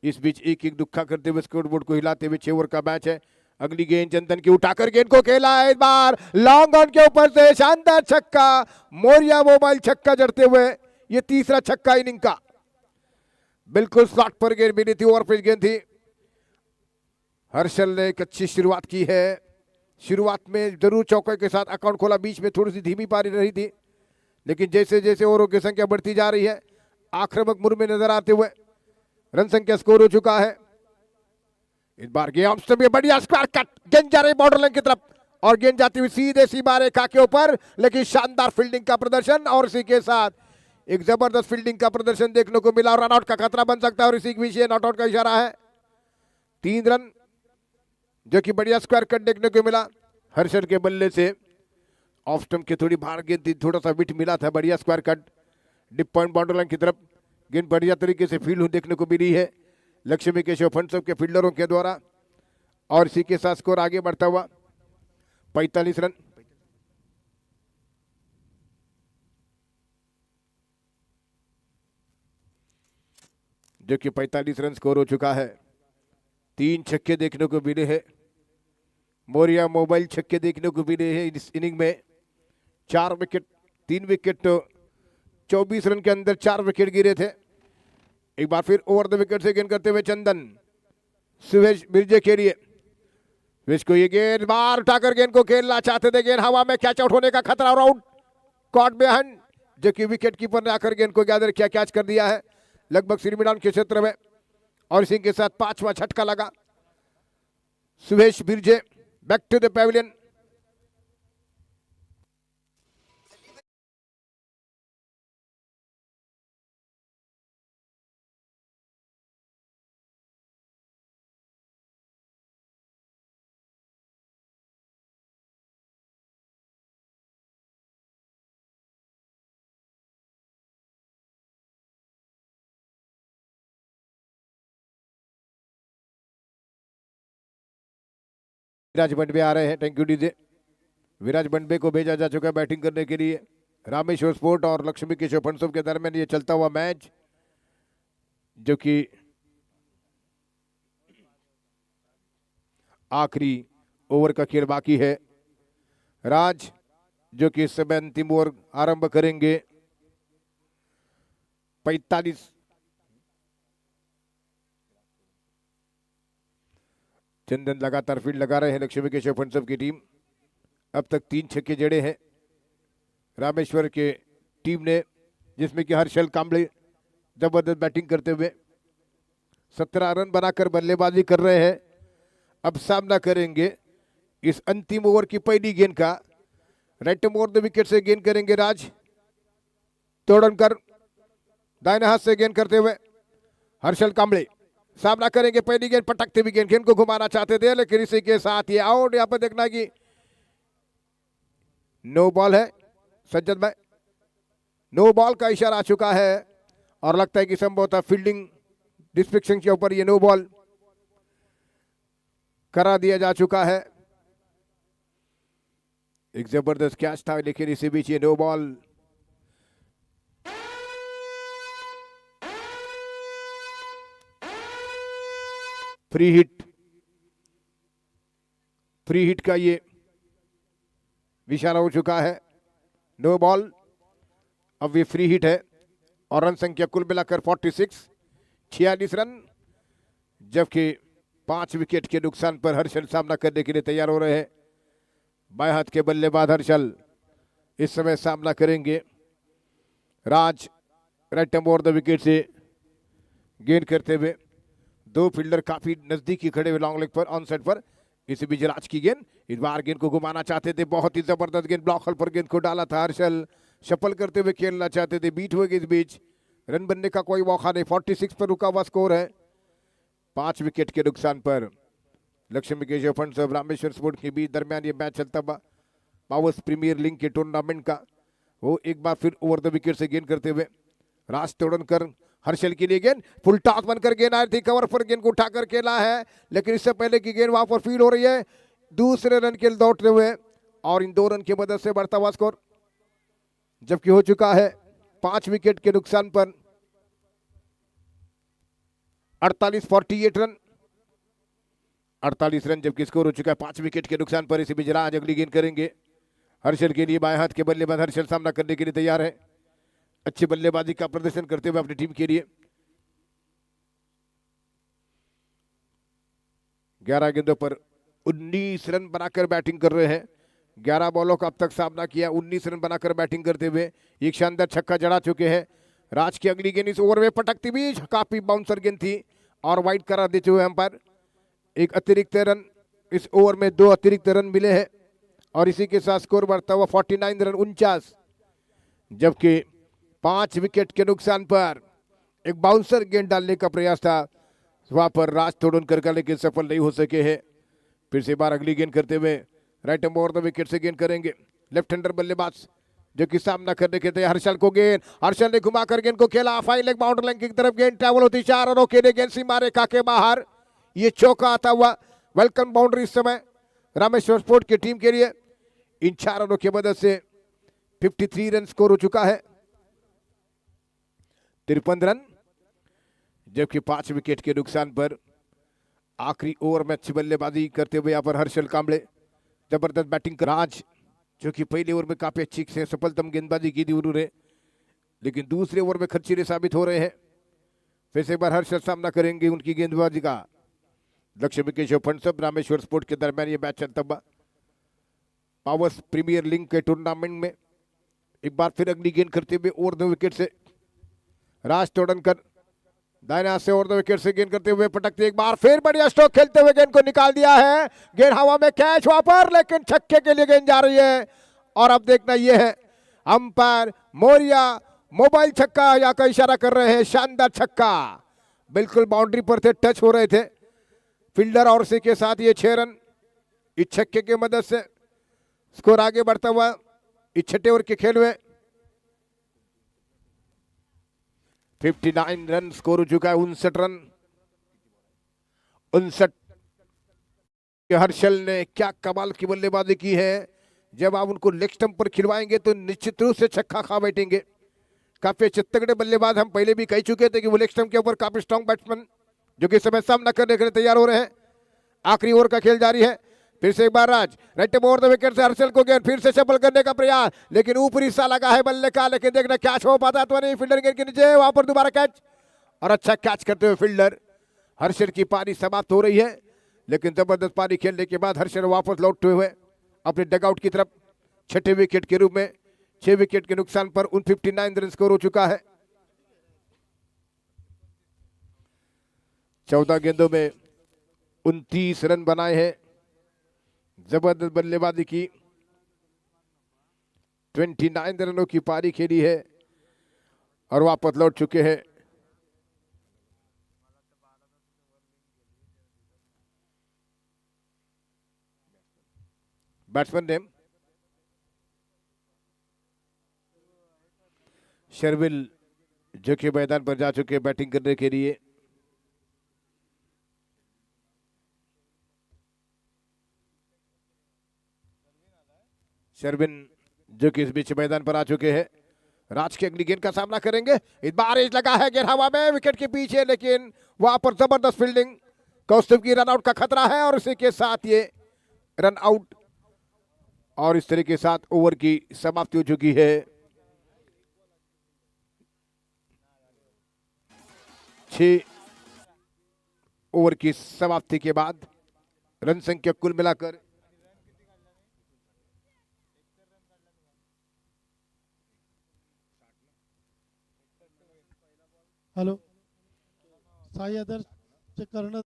इस बीच एक एक दुक्का करते हुए स्कोर बोर्ड को हिलाते हुए 6 ओवर का मैच है। अगली गेंद चंदन की, उठाकर गेंद को खेला है, इस बार लॉन्ग ऑन के ऊपर से शानदार छक्का, मोरिया मोबाइल छक्का जड़ते हुए ये तीसरा छक्का इनिंग का। बिल्कुल स्लॉट पर गेंद मिली थी, ओवर पिच गेंद थी। हर्षल ने एक अच्छी शुरुआत की है, शुरुआत में जरूर चौके के साथ अकाउंट खोला, बीच में थोड़ी सी धीमी पारी रही थी, लेकिन जैसे जैसे ओवरों की संख्या बढ़ती जा रही है आक्रामक मूड में नजर आते हुए। रन संख्या स्कोर हो चुका है। इस बार गेम में बढ़िया स्क्वायर कट, गेंद जा रही बॉर्डर लाइन की तरफ और गेंद जाती हुई सीधे सीमा रेखा के ऊपर, लेकिन शानदार फील्डिंग का प्रदर्शन और इसी के साथ एक जबरदस्त फील्डिंग का प्रदर्शन देखने को मिला और रनआउट का खतरा बन सकता है और इसी के विषय नॉट आउट का इशारा है। 3 रन जो कि बढ़िया स्क्वायर कट देखने को मिला हर्षल के बल्ले से। ऑफ स्टंप के थोड़ी बाहर गेंद थी, थोड़ा सा विट मिला था। बढ़िया square cut deep point border line की तरफ गेंद बढ़िया तरीके से फील्ड देखने को मिली है लक्ष्मी केशव फंड के फील्डरों के द्वारा और इसी के साथ स्कोर आगे बढ़ता हुआ 45 रन। जो कि 45 रन स्कोर हो चुका है। 3 छक्के देखने को मिले हैं। मोरिया मोबाइल छक्के देखने को मिले हैं इस इनिंग में। 4 विकेट, 3 विकेट 24 रन के अंदर 4 विकेट गिरे थे। एक बार फिर ओवर द विकेट से गेंद करते हुए चंदन सुवेश बिरजे के लिए। सुवेश को ये गेंद बार उठाकर गेंद को खेलना चाहते थे, गेंद हवा में कैच आउट होने का खतरा और आउट कॉट बिहाइंड, जो कि विकेट कीपर ने आकर गेंद को गैदर किया, कैच कर दिया है लगभग सिरमिडान के क्षेत्र में और इसी के साथ 5वां झटका लगा। Suvesh Birje back to the pavilion. Viraj Bandbe आ रहे हैं, thank you DJ. Viraj Bandbe को भेजा जा चुका है बैटिंग करने के लिए। रामेश्वर स्पोर्ट और लक्ष्मी केशव फंड्स के दरमियान ये चलता हुआ मैच, जो कि आखिरी ओवर का खेल बाकी है। राज जो कि इस समय अंतिम ओवर आरंभ करेंगे। 45 चंदन लगातार फील्ड लगा रहे हैं लक्ष्मी केशव फंड्स की टीम। अब तक 3 छक्के जड़े हैं रामेश्वर के टीम ने, जिसमें कि हर्षल कांबळे जबरदस्त बैटिंग करते हुए 17 रन बनाकर बल्लेबाजी कर रहे हैं। अब सामना करेंगे इस अंतिम ओवर की पहली गेंद का। राइट ओवर द विकेट से गेंद करेंगे राज तोड़नकर, दाहिने हाथ से गेंद करते हुए हर्षल कांबळे सामना करेंगे। पहली गेंद पटकते भी गेंद को घुमाना चाहते थे, लेकिन इसी के साथ ये आउट। यहां पर देखना कि नो बॉल है सज्जद भाई, नो बॉल का इशारा आ चुका है और लगता है कि संभवतः फील्डिंग डिस्ट्रिक्शन के ऊपर ये नो बॉल करा दिया जा चुका है। एक जबरदस्त कैच था, लेकिन इसी बीच ये नो बॉल। फ्री हिट का ये इशारा हो चुका है। नो बॉल, अब ये फ्री हिट है और रन संख्या कुल मिलाकर 46 रन, जबकि 5 विकेट के नुकसान पर हर्षल सामना करने के लिए तैयार हो रहे हैं। बाएं हाथ के बल्लेबाज हर्षल इस समय सामना करेंगे। राज राइट ओवर द विकेट से गेंद करते हुए। 2 फील्डर काफी नजदीकी खड़े हुए लॉन्ग लेग पर, ऑन साइड पर। इसी बीच राज की गेंद, इस बार गेंद को घुमाना चाहते थे, बहुत ही जबरदस्त गेंद ब्लॉक होल पर गेंद को डाला था हर्षल। शफल करते हुए खेलना चाहते थे, बीट हुए इस बीच रन बनने का कोई मौका नहीं। 46 पर रुका हुआ स्कोर है। 5 विकेट के नुकसान पर लक्ष्मी केशव फंड्स और रामेश्वर स्पोर्ट के बीच दरमियान ये मैच चलता हुआ पावर्स प्रीमियर लीग के टूर्नामेंट का। वो एक बार फिर ओवर द विकेट से गेंद करते हुए राज तोड़नकर हर्षल के लिए गेंद, फुल टॉस बनकर गेंद आई थी, कवर पर गेंद को उठाकर खेला है, लेकिन इससे पहले की गेंद वहां पर फील्ड हो रही है। दूसरे रन के लिए दौड़ते हुए और इन 2 रन की मदद से बढ़ता हुआ स्कोर, जबकि हो चुका है 5 विकेट के नुकसान पर 48 रन। 48 रन जबकि स्कोर हो चुका है 5 विकेट के नुकसान पर। इसी बीच राज अगली गेंद करेंगे हर्षल के लिए। बाएं हाथ के बल्लेबाज हर्षल सामना करने के लिए तैयार है, अच्छी बल्लेबाजी का प्रदर्शन करते हुए अपनी टीम के लिए। 11 गेंदों पर 19 रन बनाकर बैटिंग कर रहे हैं। 11 बॉलों का अब तक सामना किया, 19 रन बनाकर बैटिंग करते हुए एक शानदार छक्का जड़ा चुके हैं राज की अगली गेंद इस ओवर में पटकती भी काफी बाउंसर गेंद थी और वाइड करार देते हुए अंपायर। एक अतिरिक्त रन इस ओवर में 2 अतिरिक्त रन मिले हैं और इसी के साथ स्कोर बढ़ता हुआ 49 रन 49, जबकि 5 विकेट के नुकसान पर एक बाउंसर गेंद डालने का प्रयास था वहां पर राज तोड़नकर का, लेकिन सफल नहीं हो सके हैं। फिर से बार अगली गेंद करते हुए right and over the wicket से गेंद करेंगे लेफ्ट हैंडर बल्लेबाज जो कि सामना करने के थे हर्षल को। गेंद हर्षल ने घुमाकर गेंद को खेला, फाइन लेग बाउंड्री लाइन की तरफ गेंद ट्रैवल होती 4 रनों के लिए गेंद सीमा रेखा के बाहर। ये चौका आता हुआ वेलकम बाउंड्री इस समय रामेश्वर स्पोर्ट की टीम के लिए। इन 4 रनों की मदद से 53 रन स्कोर हो चुका है, 53 रन, जबकि 5 विकेट के नुकसान पर आखिरी ओवर में अच्छी बल्लेबाजी करते हुए यहाँ पर हर्षल कांबळे, जबरदस्त बैटिंग कर राज जो कि पहले ओवर में काफी अच्छी से सफलतम गेंदबाजी की थी उन्होंने, लेकिन दूसरे ओवर में खर्चीले साबित हो रहे हैं। फिर से एक बार हर्षल सामना करेंगे उनकी गेंदबाजी का। लक्ष्मी केशव फंडसप रामेश्वर स्पोर्ट के दरमियान ये मैच चलता हुआ पावर्स प्रीमियर लीग के टूर्नामेंट में। एक बार फिर अगली गेंद करते हुए ओवर 2 विकेट से राज तोड़नकर दाहिने हाथ से ओवर 2 विकेट से गेंद करते हुए पटकते एक बार फिर बढ़िया स्ट्रोक खेलते हुए गेंद को निकाल दिया है। गेंद हवा में कैच वहां पर, लेकिन छक्के के लिए गेंद जा रही है। और अब देखना यह है अंपायर मौर्या मोबाइल छक्का या का इशारा कर रहे हैं। शानदार छक्का, बिल्कुल बाउंड्री पर थे, टच हो रहे थे फील्डर और उसी के साथ ये 6 रन इस छक्के की मदद से स्कोर आगे बढ़ता हुआ इस छठे ओवर के खेल में 59 रन स्कोर हो चुका है, 59 रन 59। हर्षल ने क्या कमाल की बल्लेबाजी की है। जब आप उनको लेग स्टंप पर खिलवाएंगे तो निश्चित रूप से छक्का खा बैठेंगे। काफी अच्छे तगड़े बल्लेबाज हम पहले भी कह चुके थे कि वो लेग स्टंप के ऊपर काफी स्ट्रॉन्ग बैट्समैन जो कि समय सामना करने के लिए तैयार हो रहे हैं। आखिरी ओवर का खेल जारी है। फिर से एक बार राज राइट ओवर द विकेट से हर्षल को गेंद फिर से सफल करने का प्रयास, लेकिन ऊपरी हिस्सा लगा है बल्ले का, लेकिन देखना कैच हो पाता तो नहीं। फील्डर गेंद के नीचे, वहां पर दोबारा कैच और अच्छा कैच करते हुए फील्डर। हर्षल की पारी समाप्त हो रही है, लेकिन जबरदस्त पारी खेलने के बाद हर्षल वापस लौटते हुए अपने डगआउट की तरफ छठे विकेट के रूप में 6 विकेट के नुकसान पर 59 रन स्कोर हो चुका है। 14 गेंदों में 29 रन बनाए हैं। जबरदस्त बल्लेबाजी की, 29 रनों की पारी खेली है और वापस लौट चुके हैं। बैट्समैन नेम शर्विल जो कि मैदान पर जा चुके बैटिंग करने के लिए। शर्विन जो कि इस बीच मैदान पर आ चुके हैं। राज की अगली गेंद का सामना करेंगे। इस बार इस लगा है गेंद हवा में विकेट के पीछे, लेकिन वहां पर जबरदस्त फील्डिंग, कौस्तुभ की रन आउट का खतरा है और इसी के साथ ये रन आउट और इस तरीके के साथ ओवर की समाप्ति हो चुकी है। 6 ओवर की समाप्ति के बाद रन संख्या कुल मिलाकर हॅलो, साई आदर्श कर्ण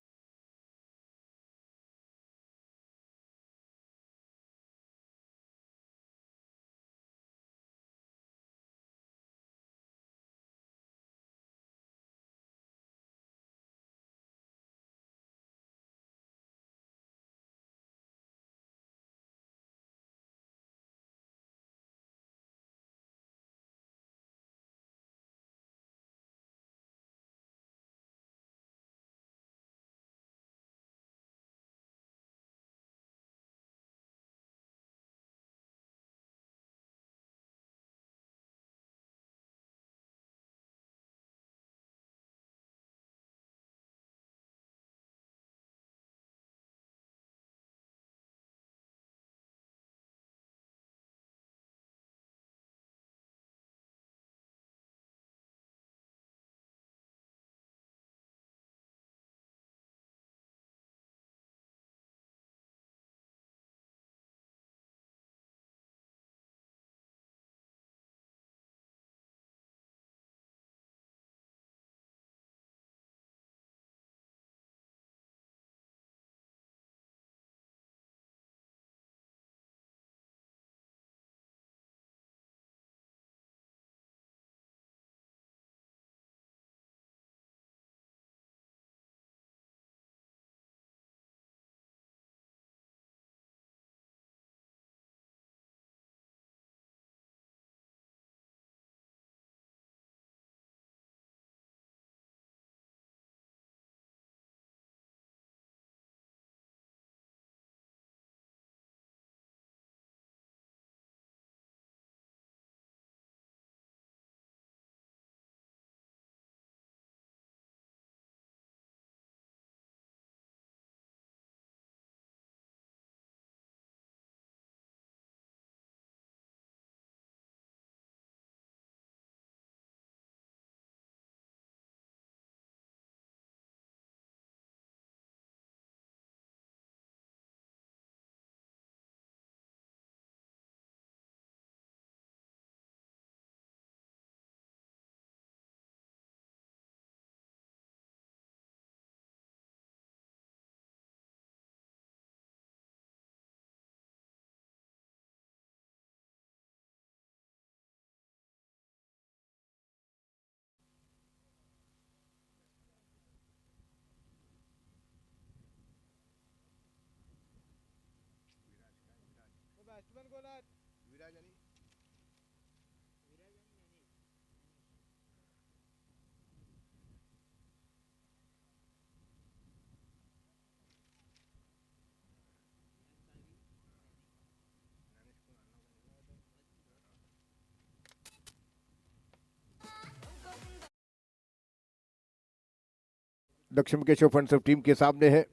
लक्ष्मी केशव फंड सब टीम के सामने है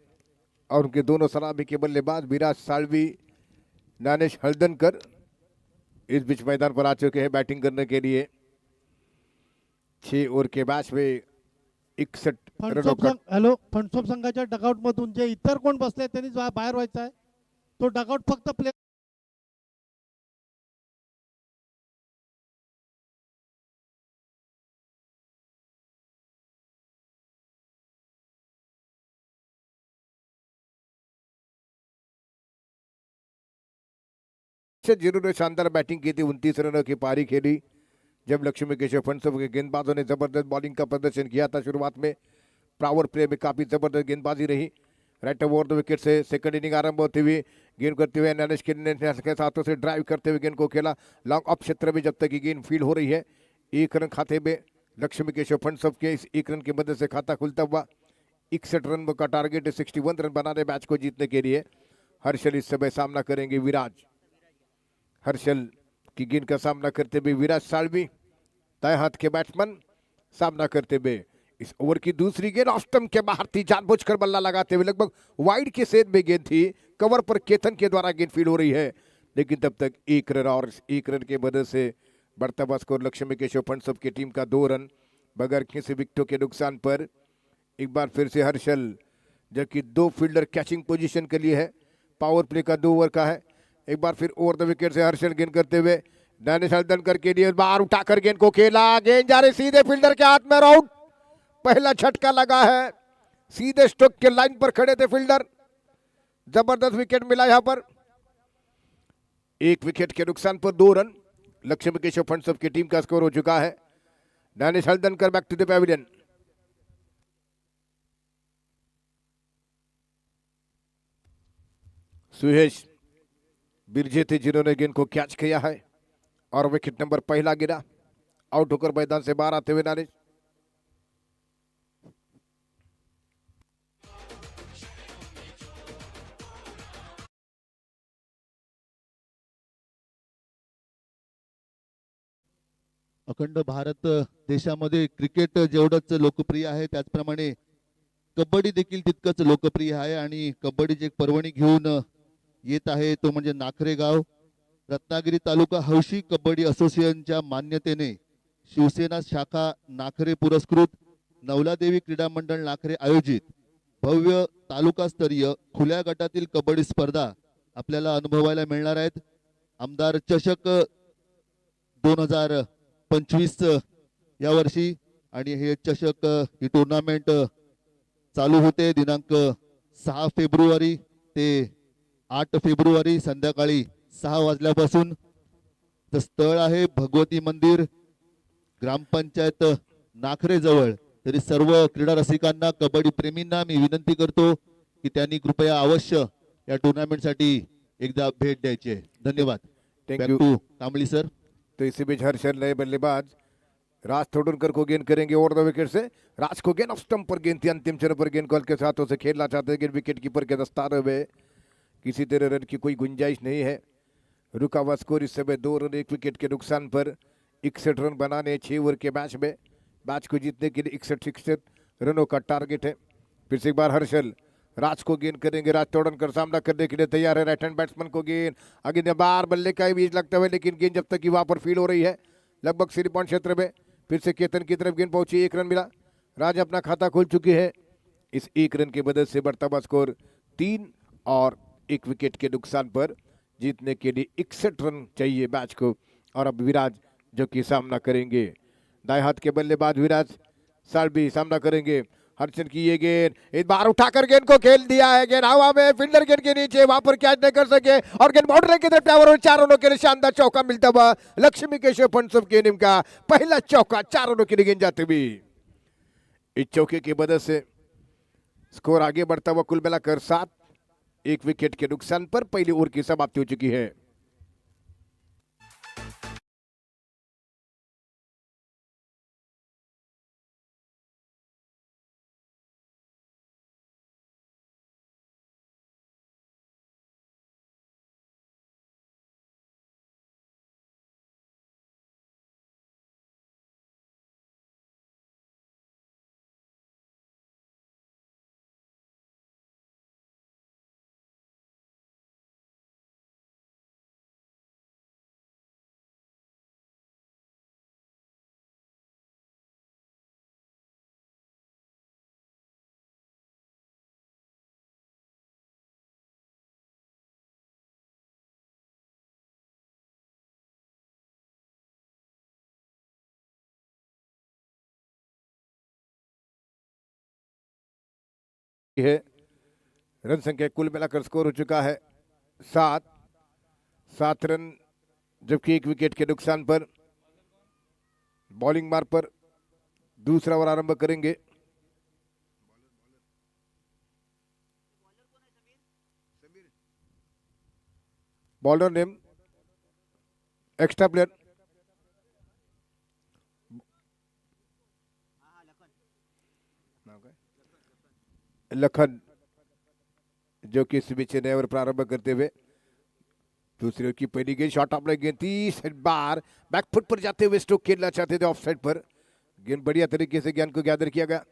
और उनके दोनों सलामी के बल्लेबाज विराज साळवी, ज्ञानेश हल्दनकर इस बीच मैदान पर आ चुके हैं बैटिंग करने के लिए। 6 ओव्हर के मैच में 61 रनों का फणसोप संघाच्या डगआउट मधून जे इतर कोण बसले त्यांनी बाहेर व्हायचं आहे. तो डगआउट फक्त प्ले जिन्होंने शानदार बैटिंग की थी, 29 रनों की पारी खेली जब लक्ष्मी केशव फंसब के गेंदबाजों ने जबरदस्त बॉलिंग का प्रदर्शन किया था। शुरुआत में पावर प्ले में काफी जबरदस्त गेंदबाजी रही। राइट ओवर द विकेट से सेकंड इनिंग आरंभ होते हुए गेंद करते हुए ज्ञानेश के हाथों से ड्राइव करते हुए गेंद को खेला लॉन्ग ऑफ क्षेत्र में। जब तक की गेंद फील्ड हो रही है, 1 रन खाते में लक्ष्मी केशव फंसब के इस 1 रन की मदद से खाता खुलता हुआ 61 रन का टारगेट है। 61 रन बनाने मैच को जीतने के लिए हर्षल इस समय सामना करेंगे विराज। हर्षल की गेंद का सामना करते हुए विराज साळवी, दाएं हाथ के बैट्समैन सामना करते हुए इस ओवर की दूसरी गेंद ऑफ स्टंप के बाहर थी। जानबूझकर बल्ला लगाते हुए लगभग वाइड के सेट में गेंद थी, कवर पर केतन के द्वारा गेंद फील्ड हो रही है, लेकिन तब तक 1 रन और 1 रन के मदद से बढ़ता हुआ स्कोर लक्ष्मी केशव फंसब की टीम का 2 रन बगैर किसी विकेटों के नुकसान पर। एक बार फिर से हर्षल, जबकि 2 फील्डर कैचिंग पोजीशन के लिए है, पावर प्ले का 2 ओवर का है। एक बार फिर ओवर द विकेट से हर्षल गेंद करते हुए ज्ञानेश हल्दनकर के लिए बाहर उठाकर गेंद को खेला, गेंद जा रही सीधे फील्डर के हाथ में, आउट। पहला झटका लगा है, सीधे स्ट्रोक के लाइन पर खड़े थे फील्डर, जबरदस्त विकेट मिला यहां पर। 1 विकेट के नुकसान पर 2 रन लक्ष्मी केशव फंसब की टीम का स्कोर हो चुका है। Gyanesh Haldankar back to the pavilion. Suhesh Birje थे जिन्होंने गेंद को कैच किया है और विकेट नंबर पहला गिरा। आउट होकर मैदान से बाहर आते हुए ज्ञानेश। अखंड भारत देशामध्ये क्रिकेट जेवढंच लोकप्रिय आहे त्याचप्रमाणे कबड्डी देखील तितकंच लोकप्रिय आहे आणि कबड्डीची एक पर्वणी घेऊन येत आहे तो म्हणजे नाखरे गाव। रत्नागिरी तालुका हौशी कबड्डी असोसिएशनच्या मान्यतेने शिवसेना शाखा नाखरे पुरस्कृत नवलादेवी क्रीडा मंडळ नाखरे आयोजित भव्य तालुकास्तरीय खुल्या गटातील कबड्डी स्पर्धा आपल्याला अनुभवायला मिळणार आहेत। आमदार चषक 2025 या वर्षी आणि हे चषक ही टुर्नामेंट चालू होते दिनांक 6 फेब्रुवारी ते 8 फेब्रुवारी संध्याकाळी 6 वाजल्यापासून। स्थळ आहे भगवती मंदिर, ग्रामपंचायत नाखरे जवळ। तरी सर्व क्रीडा रसिकांना, कबड्डी प्रेमींना मी विनंती करतो की त्यांनी कृपया अवश्य या टूर्नामेंटसाठी एकदा भेट द्यायची आहे। धन्यवाद। Thank you Kambli sir. तो इसी बीच हर्षल नए बल्लेबाज राज थोडुनकर को गेंद करेंगे ओवर द विकेट से। राज को गेंद ऑफ स्टंप पर गेंद थी, अंतिम चरण पर गेंद को हल्के हाथों से खेलना चाहते हैं, विकेट कीपर के दस्ताने में किसी तरह रन की कोई गुंजाइश नहीं है। रुका हुआ स्कोर इस समय 2 रन 1 विकेट के नुकसान पर। 61 रन बनाने 6 ओवर के मैच में, मैच को जीतने के लिए 61 रनों का टारगेट है। फिर से एक बार हर्षल राज को गेंद करेंगे, राज तोड़नकर सामना करने के लिए तैयार है। राइट हैंड बैट्समैन को गेंद आगे बार बल्ले का ही बीच लगता हुआ, लेकिन गेंद जब तक कि वहां पर फील्ड हो रही है लगभग सीधी पॉइंट क्षेत्र में। फिर से केतन की तरफ गेंद पहुंची, 1 रन मिला। राज अपना खाता खोल चुकी है। इस 1 रन की मदद से बढ़ता हुआ स्कोर 3 और 1 विकेट के नुकसान पर जीतने के लिए 61 रन चाहिए मैच को। और अब विराज जो कि सामना करेंगे, दाएं हाथ के बल्लेबाज विराज साळवी सामना करेंगे। हर्षल की ये गेंद एक बार उठाकर गेंद को खेल दिया है, गेंद हवा में, फील्डर गेंद के नीचे, वहां पर कैच नहीं कर सके और गेंद बाउंड्री की तरफ और 4 रनों के लिए शानदार चौका मिलता हुआ लक्ष्मी केशव फंसब के इनिंग का पहला चौका, 4 रनों की गेंद जाते हुए। इस चौके की मदद से स्कोर आगे बढ़ता हुआ कुल मिलाकर 7, 1 विकेट के नुकसान पर पहली ओवर की समाप्ति हो चुकी है। है। रन संख्या कुल मिलाकर स्कोर हो चुका है 7 रन, जबकि 1 विकेट के नुकसान पर बॉलिंग मार्ग पर दूसरा ओवर आरंभ करेंगे। Bowler name extra player Lakhan, जो कि इस बीच नए ओवर प्रारंभ करते हुए दूसरे की पहली गेंद शॉट ऑफ गेंद 30 बार बैकफुट पर जाते हुए स्ट्रोक खेलना चाहते थे ऑफ साइड पर। गेंद बढ़िया तरीके से गेंद को गैदर किया गया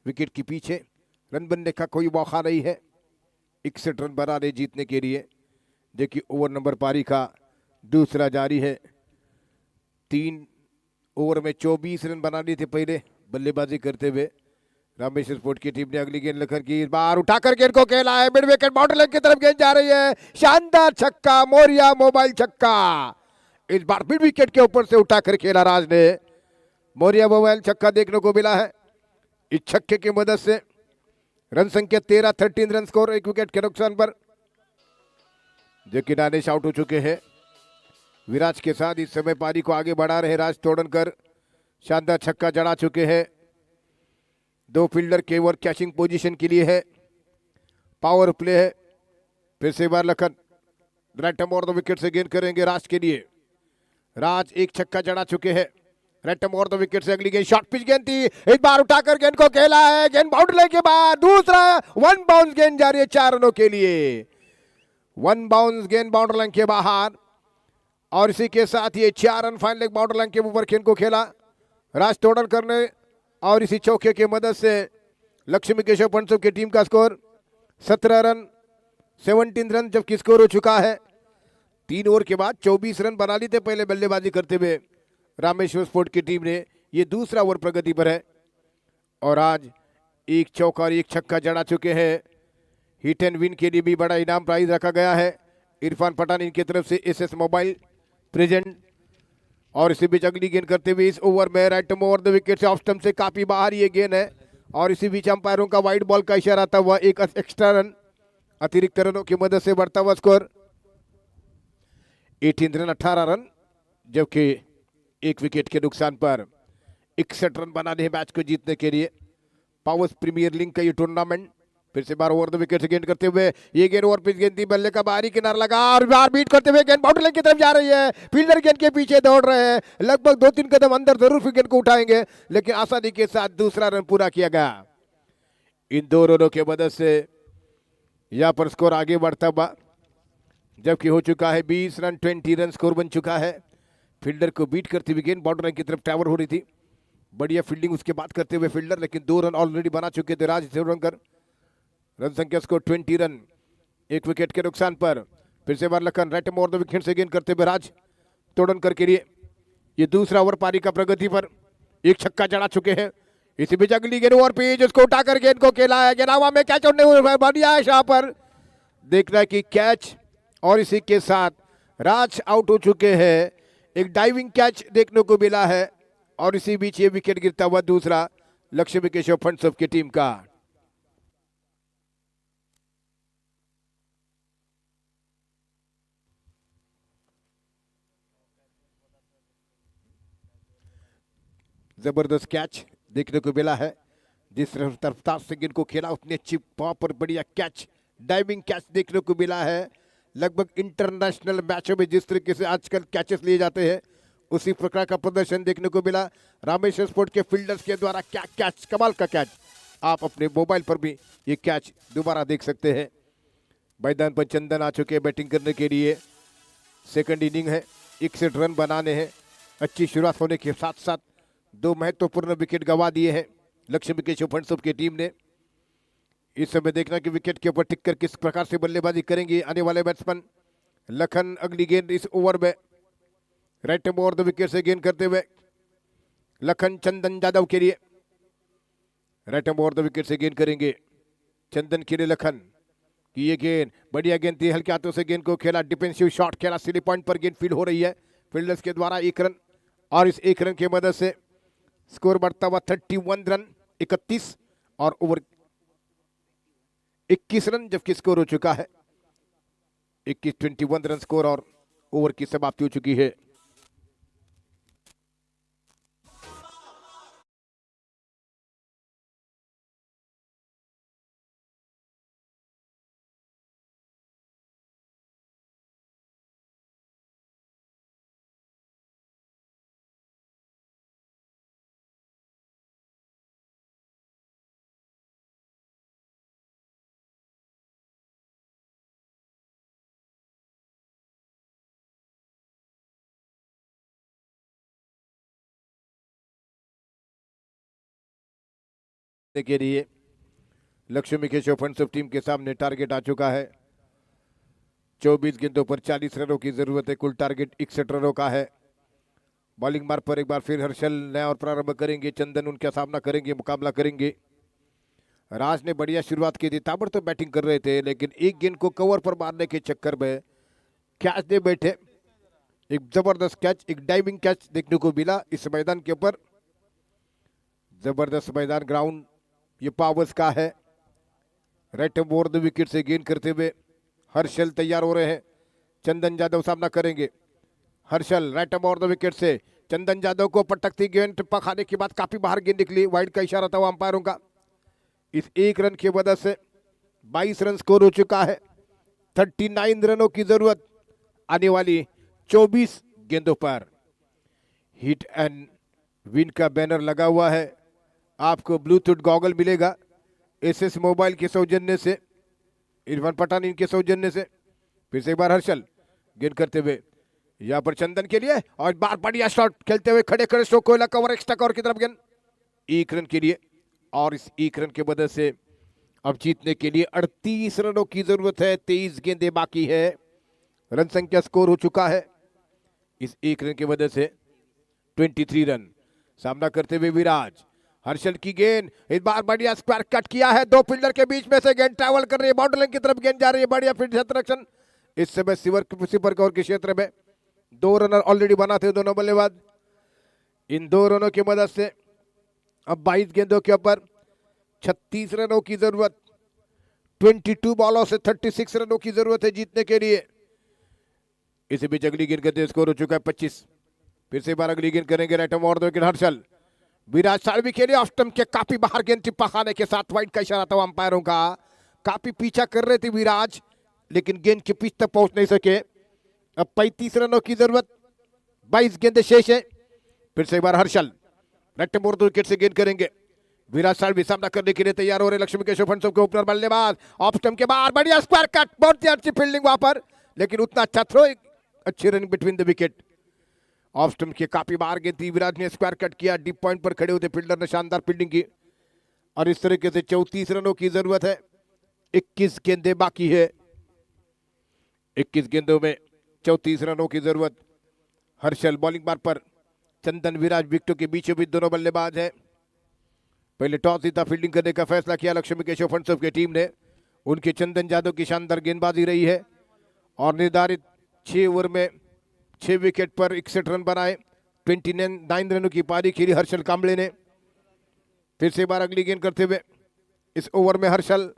विकेट के पीछे। रन बनने का कोई मौका नहीं है 61 रन बनाने जीतने के लिए। देखिए ओवर नंबर पारी का दूसरा जारी है। 3 ओवर में 24 रन बनाने थे पहले बल्लेबाजी करते हुए रामेश्वर स्पोर्ट की टीम ने। अगली गेंद लखन की, इस बार उठाकर गेंद को खेला है मिड विकेट बाउंड्री लाइन की तरफ गेंद जा रही है। शानदार छक्का, मौर्या मोबाइल छक्का। इस बार मिड विकेट के ऊपर से उठाकर खेला राज ने। मौर्या मोबाइल छक्का देखने को मिला है। इस छक्के की मदद से रन संख्या 13 रन स्कोर 1 विकेट के नुकसान पर, जो कि दानिश आउट हो चुके हैं। विराज के साथ इस समय पारी को आगे बढ़ा रहे राज तोड़नकर शानदार छक्का जड़ा चुके हैं। 2 फील्डर के ओवर कैचिंग पोजीशन के लिए है। पावर प्ले है। फिर से बार लखन राइट और द विकेट से गेंद करेंगे राज के लिए। राज 1 छक्का जड़ा चुके हैं राइट और द विकेट से। अगली गेंद शॉर्ट पिच गेंद थी, इस बार उठाकर गेंद को खेला है। गेंद बाउंड्री लाइन के बाद दूसरा 1 बाउंस गेंद जा रही है 4 रनों के लिए। 1 बाउंस गेंद बाउंड्री लाइन के बाहर और इसी के साथ ये 4 run final leg boundary line के ऊपर गेंद को खेला राज तोड़नकर ने। और इसी चौके की मदद से लक्ष्मी केशव पंचों की टीम का स्कोर 17 रन 17 रन जबकि स्कोर हो चुका है। 3 ओवर के बाद 24 रन बना लिए थे पहले बल्लेबाजी करते हुए रामेश्वर स्पोर्ट की टीम ने। ये दूसरा ओवर प्रगति पर है और आज 1 चौका और 1 छक्का जड़ा चुके हैं। हिट एंड विन के लिए भी बड़ा इनाम प्राइज रखा गया है। इरफान पठान इनकी तरफ से एसएस मोबाइल प्रेजेंट। और इसी बीच अगली गेंद करते हुए इस ओवर में राइट ओवर द विकेट से ऑफ स्टंप से काफी बाहर ये गेंद है। और इसी बीच अंपायरों का वाइड बॉल का इशारा था हुआ 1 एक्स्ट्रा रन अतिरिक्त रनों की मदद से बढ़ता हुआ स्कोर 18 रन 18 रन, जबकि 1 विकेट के नुकसान पर 61 रन बनाने हैं मैच को जीतने के लिए। पावर्स प्रीमियर लीग का ये टूर्नामेंट। फिर से बार ओवर द विकेट से गेंद करते हुए ये गेंद ओवर पिच गेंद थी, बल्ले का बाहरी किनारा लगा और बार बीट करते हुए गेंद बाउंड्री लाइन की तरफ जा रही है। फील्डर गेंद के पीछे दौड़ रहे हैं, लगभग 2-3 कदम अंदर जरूर फिर गेंद को उठाएंगे, लेकिन आसानी के साथ दूसरा रन पूरा किया गया। इन 2 रनों की मदद से यहाँ पर स्कोर आगे बढ़ता हुआ, जबकि हो चुका है 20 रन 20 रन स्कोर बन चुका है। फील्डर को बीट करते हुए गेंद बाउंड्री लाइन की तरफ ट्रैवल हो रही थी। बढ़िया फील्डिंग उसके बाद करते हुए फील्डर, लेकिन 2 रन ऑलरेडी बना चुके थे राज तोड़नकर। रन संख्या स्कोर 20 रन 1 विकेट के नुकसान पर। फिर से बार Lakhan right over the wicket से गेंद करते हुए राज तोड़नकर के लिए ये दूसरा ओवर पारी का प्रगति पर 1 छक्का जड़ा चुके हैं। इसी बीच अगली गेंद ओवर पिच उसको उठाकर गेंद को खेला है। गेंद हवा में कैच उड़ने हुए बढ़िया है यहाँ पर देखना है कि कैच। और इसी के साथ राज आउट हो चुके हैं। एक डाइविंग कैच देखने को मिला है और इसी बीच ये विकेट गिरता हुआ दूसरा लक्ष्मी केशव फंड्स की टीम का। जबरदस्त कैच देखने को मिला है। जिस रफ्तार से गेंद को खेला उतनी अच्छी पाव पर बढ़िया कैच, डाइविंग कैच देखने को मिला है। लगभग इंटरनेशनल मैचों में जिस तरीके से आजकल कैचेस लिए जाते हैं उसी प्रकार का प्रदर्शन देखने को मिला रामेश्वर स्पोर्ट के फील्डर्स के द्वारा। क्या कैच, कमाल का कैच। आप अपने मोबाइल पर भी ये कैच दोबारा देख सकते हैं। मैदान पर चंदन आ चुके हैं बैटिंग करने के लिए। सेकंड इनिंग है, 61 रन बनाने हैं। अच्छी शुरुआत होने के साथ साथ 2 महत्वपूर्ण विकेट गंवा दिए हैं लक्ष्मी केशव फंड्स की टीम ने। इस समय देखना कि विकेट के ऊपर टिक कर किस प्रकार से बल्लेबाजी करेंगे आने वाले बैट्समैन। लखन अगली गेंद इस ओवर में राइट ओवर द विकेट से गेंद करते हुए लखन चंदन यादव के लिए राइट ओवर द विकेट से गेंद करेंगे चंदन के लिए। लखन की ये गेंद बढ़िया गेंद थी, हल्के हाथों से गेंद को खेला, डिफेंसिव शॉट खेला, सिली पॉइंट पर गेंद फील्ड हो रही है फील्डर्स के द्वारा। 1 रन और इस 1 रन की मदद से स्कोर बढ़ता हुआ 31 रन 31 और ओवर 21 रन जबकि स्कोर हो चुका है 21 रन स्कोर और ओवर की समाप्ति हो चुकी है। के लिए Lakshmi Keshav funds of team के सामने टारगेट आ चुका है। 24 गेंदों पर 40 रनों की जरूरत है। कुल टारगेट 61 रनों का है। बॉलिंग मार्ग पर एक बार फिर हर्षल नया और प्रारंभ करेंगे। चंदन उनका सामना करेंगे, मुकाबला करेंगे। राज ने बढ़िया शुरुआत की थी, ताबड़तोड़ बैटिंग कर रहे थे, लेकिन एक गेंद को कवर पर मारने के चक्कर में कैच दे बैठे। एक जबरदस्त कैच, एक डाइविंग कैच देखने को मिला इस मैदान के ऊपर। जबरदस्त मैदान, ग्राउंड ये पावर्स का है। राइट ओवर द विकेट से गेंद करते हुए हर्षल तैयार हो रहे हैं। चंदन यादव सामना करेंगे। Harshal right over the wicket से चंदन यादव को पटकती गेंद, टिप्पा खाने के बाद काफी बाहर गेंद निकली। वाइड का इशारा था अंपायरों का। इस एक रन की वजह से 22 रन स्कोर हो चुका है। 39 रनों की जरूरत आने वाली 24 गेंदों पर। हिट एंड विन का बैनर लगा हुआ है। आपको ब्लूटूथ गॉगल मिलेगा एसएस मोबाइल के सौजन्य से, इरफान पठान इनके सौजन्य से। फिर से एक बार हर्षल गेंद करते हुए यहाँ पर चंदन के लिए, और बार बढ़िया शॉट खेलते हुए खड़े खड़े स्ट्रोक कोयला कवर एक्स्ट्रा कवर की तरफ गेंद 1 रन के लिए। और इस 1 रन के वजह से अब जीतने के लिए 38 रनों की जरूरत है। 23 गेंदें बाकी है। रन संख्या स्कोर हो चुका है इस 1 रन की वजह से 23 रन। सामना करते हुए विराज, हर्षल की गेंद, इस बार बढ़िया स्क्वायर कट किया है। 2 फील्डर के बीच में से गेंद ट्रैवल कर रही है, बाउंड्री लाइन की तरफ गेंद जा रही है। बढ़िया फील्ड संरक्षण इस समय सिपर कवर के क्षेत्र में। 2 रनर ऑलरेडी बना थे दोनों बल्लेबाज। इन 2 रनों की मदद से अब 22 गेंदों के ऊपर 36 रनों की जरूरत। 22 बॉलों से 36 रनों की जरूरत है जीतने के लिए। इसी बीच अगली गेंद करते स्कोर हो चुका है 25। फिर से बार अगली गेंद करेंगे right over the wicket Harshal. Viraj Salvi के लिए ऑफ स्टंप के काफी बाहर गेंद, टिप्पा खाने के साथ वाइड का इशारा था अंपायरों का। काफी पीछा कर रहे थे विराज, लेकिन गेंद के पिच तक पहुंच नहीं सके। अब 35 रनों की जरूरत, 22 गेंदें शेष है। फिर से एक बार Harshal right over the wicket से गेंद करेंगे। विराज साल्वी सामना करने के लिए तैयार हो रहे लक्ष्मी केशव फंड्स के ओपनर बल्लेबाज। ऑफ स्टंप के बाहर बढ़िया स्क्वायर कट, बहुत ही अच्छी फील्डिंग वहां पर, लेकिन उतना अच्छा थ्रो, अच्छी running between the wicket. Off stump के काफी बाहर गेंद थी, विराज ने स्क्वायर कट किया। डीप पॉइंट पर खड़े होते फील्डर ने शानदार फील्डिंग की। और इस तरीके से 34 रनों की जरूरत है। 21 गेंदें बाकी है। 21 गेंदों में 34 रनों की जरूरत। हर्षल बॉलिंग मार्ग पर, चंदन विराज विकेटों के बीचों बीच दोनों बल्लेबाज है। पहले टॉस जीता, फील्डिंग करने का फैसला किया लक्ष्मी केशव फंड्स की टीम ने। उनके चंदन यादव की शानदार गेंदबाजी रही है और निर्धारित 6 ओवर में 6 विकेट पर 61 रन बनाए। 29 रनों की पारी खेली हर्षल कांबळे ने। फिर से बार अगली गेंद करते हुए इस ओवर में हर्षल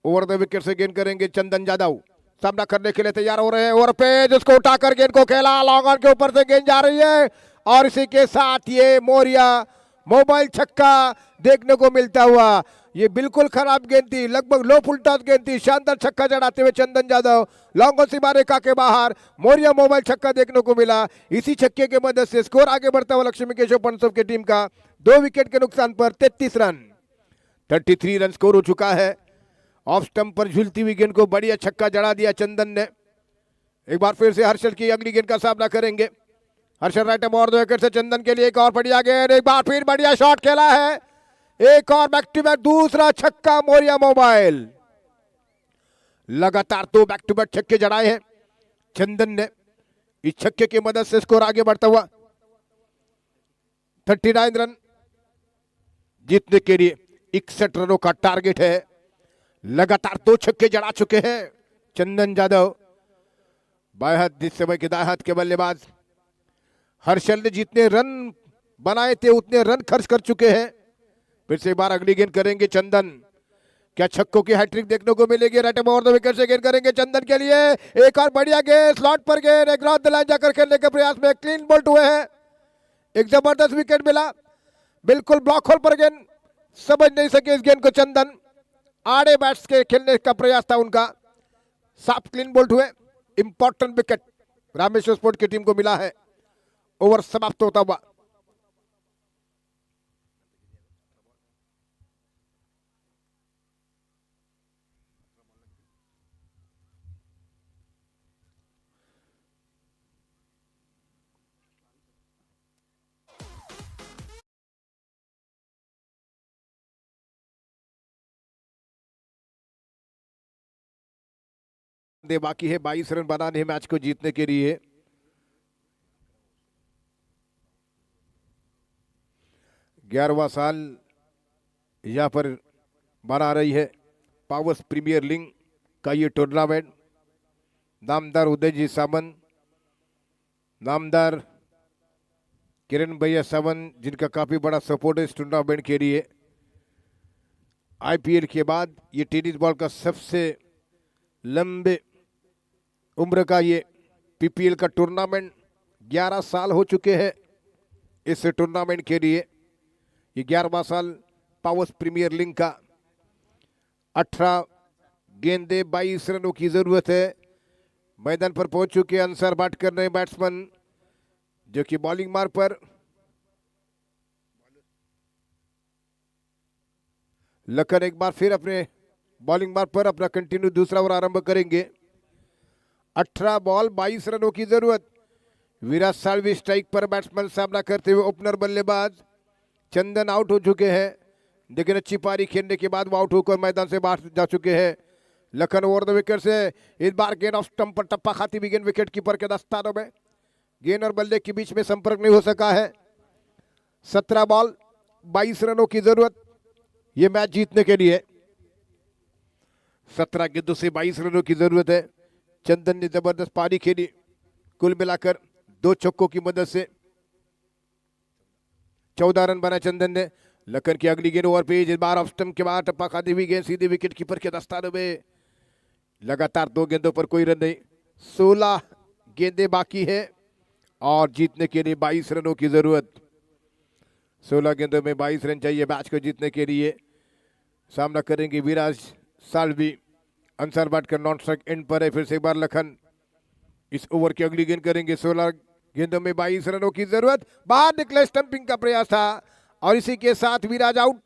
ओवर द विकेट से गेंद करेंगे। चंदन यादव सामना करने के लिए तैयार हो रहे हैं। ओवर पे जिसको उठाकर गेंद को खेला, लॉन्ग ऑन के ऊपर से गेंद जा रही है और इसी के साथ ये मौर्या मोबाइल छक्का देखने को मिलता हुआ। ये बिल्कुल खराब गेंद थी, लगभग लो फुल टॉस गेंद थी। शानदार छक्का जड़ाते हुए चंदन यादव लॉन्ग ऑन सीमा रेखा के बाहर मौर्या मोबाइल छक्का देखने को मिला। इसी छक्के की मदद से स्कोर आगे बढ़ता हुआ लक्ष्मी केशव फंड्स की टीम का 2 विकेट के नुकसान पर 33 रन। 33 रन स्कोर हो चुका है। ऑफ स्टंप पर झूलती हुई गेंद को बढ़िया छक्का जड़ा दिया चंदन ने। एक बार फिर से हर्षल की अगली गेंद का सामना करेंगे। Harshal right over the wicket से चंदन के लिए एक और बढ़िया गेंद, एक बार फिर बढ़िया शॉट खेला है। एक और बैक टू बैक दूसरा छक्का मौर्या मोबाइल। लगातार 2 बैक टू बैक छक्के जड़ाए हैं चंदन ने। इस छक्के की मदद से स्कोर आगे बढ़ता हुआ 39 रन। जीतने के लिए 61 रनों का टारगेट है। लगातार 2 छक्के जड़ा चुके हैं चंदन यादव। बाएं हाथ इस समय के दाएं हाथ के बल्लेबाज। हर्षल ने जितने रन बनाए थे उतने रन खर्च कर चुके हैं। फिर से एक बार अगली गेंद करेंगे चंदन। क्या छक्कों की हैट्रिक देखने को मिलेगी? राइट ओवर द विकेट से गेंद करेंगे चंदन के लिए, एक और बढ़िया गेंद स्लॉट पर गेंद, एक द लाइन जाकर खेलने के प्रयास में क्लीन बोल्ट हुए हैं। एक जबरदस्त विकेट मिला, बिल्कुल ब्लॉक होल पर गेंद, समझ नहीं सके इस गेंद को चंदन। आड़े बैट्स के खेलने का प्रयास था उनका, साफ क्लीन बोल्ट हुए। इंपॉर्टेंट विकेट रामेश्वर स्पोर्ट की टीम को मिला है। ओवर समाप्त होता हुआ दे बाकी है, 22 रन बनाने हैं मैच को जीतने के लिए। ग्यारहवां साल यहाँ पर बना रही है पावर्स प्रीमियर लीग का ये टूर्नामेंट। नामदार उदयजी सामंत, नामदार किरण भैया सावंत, जिनका काफी बड़ा सपोर्ट है इस टूर्नामेंट के लिए। आईपीएल के बाद ये टेनिस बॉल का सबसे लंबे उम्र का ये पीपीएल का टूर्नामेंट, 11 साल हो चुके हैं इस टूर्नामेंट के लिए। ये 11वां साल पावर्स प्रीमियर लीग का। 18 गेंदे 22 रनों की जरूरत है। मैदान पर पहुंच चुके अंसार बाट कर रहे बैट्समैन, जो कि बॉलिंग मार्ग पर लखन एक बार फिर अपने बॉलिंग मार्ग पर अपना कंटिन्यू दूसरा ओवर आरंभ करेंगे। 18 बॉल 22 रनों की जरूरत। विराट साल्वी स्ट्राइक पर बैट्समैन सामना करते हुए ओपनर बल्लेबाज चंदन आउट हो चुके हैं, लेकिन अच्छी पारी खेलने के बाद वो आउट होकर मैदान से बाहर जा चुके हैं। लखन ओवर द विकेट से इस बार गेंद ऑफ स्टंप पर टप्पा खाती हुई गेंद विकेट कीपर के दस्तानों में, गेंद और बल्ले के बीच में संपर्क नहीं हो सका है। 17 बॉल 22 रनों की जरूरत ये मैच जीतने के लिए। 17 गेंदों से 22 रनों की जरूरत है। चंदन ने जबरदस्त पारी खेली, कुल मिलाकर 2 छक्कों की मदद से 14 रन बनाए चंदन ने। लखन की अगली गेंद ओवर पेज, इस बार ऑफ स्टंप के बाद टप्पा खाती हुई गेंद सीधे विकेट कीपर के दस्तानों में। लगातार 2 गेंदों पर कोई रन नहीं, 16 गेंदें बाकी है और जीतने के लिए 22 रनों की जरूरत। 16 गेंदों में 22 रन चाहिए मैच को जीतने के लिए। सामना करेंगे विराज साल्वी, अंसार बाट कर नॉन स्ट्राइक एंड पर है। फिर से एक बार लखन इस ओवर की अगली गेंद करेंगे। 16 गेंदों में 22 रनों की जरूरत। बाहर निकले, स्टंपिंग का प्रयास था और इसी के साथ विराज आउट।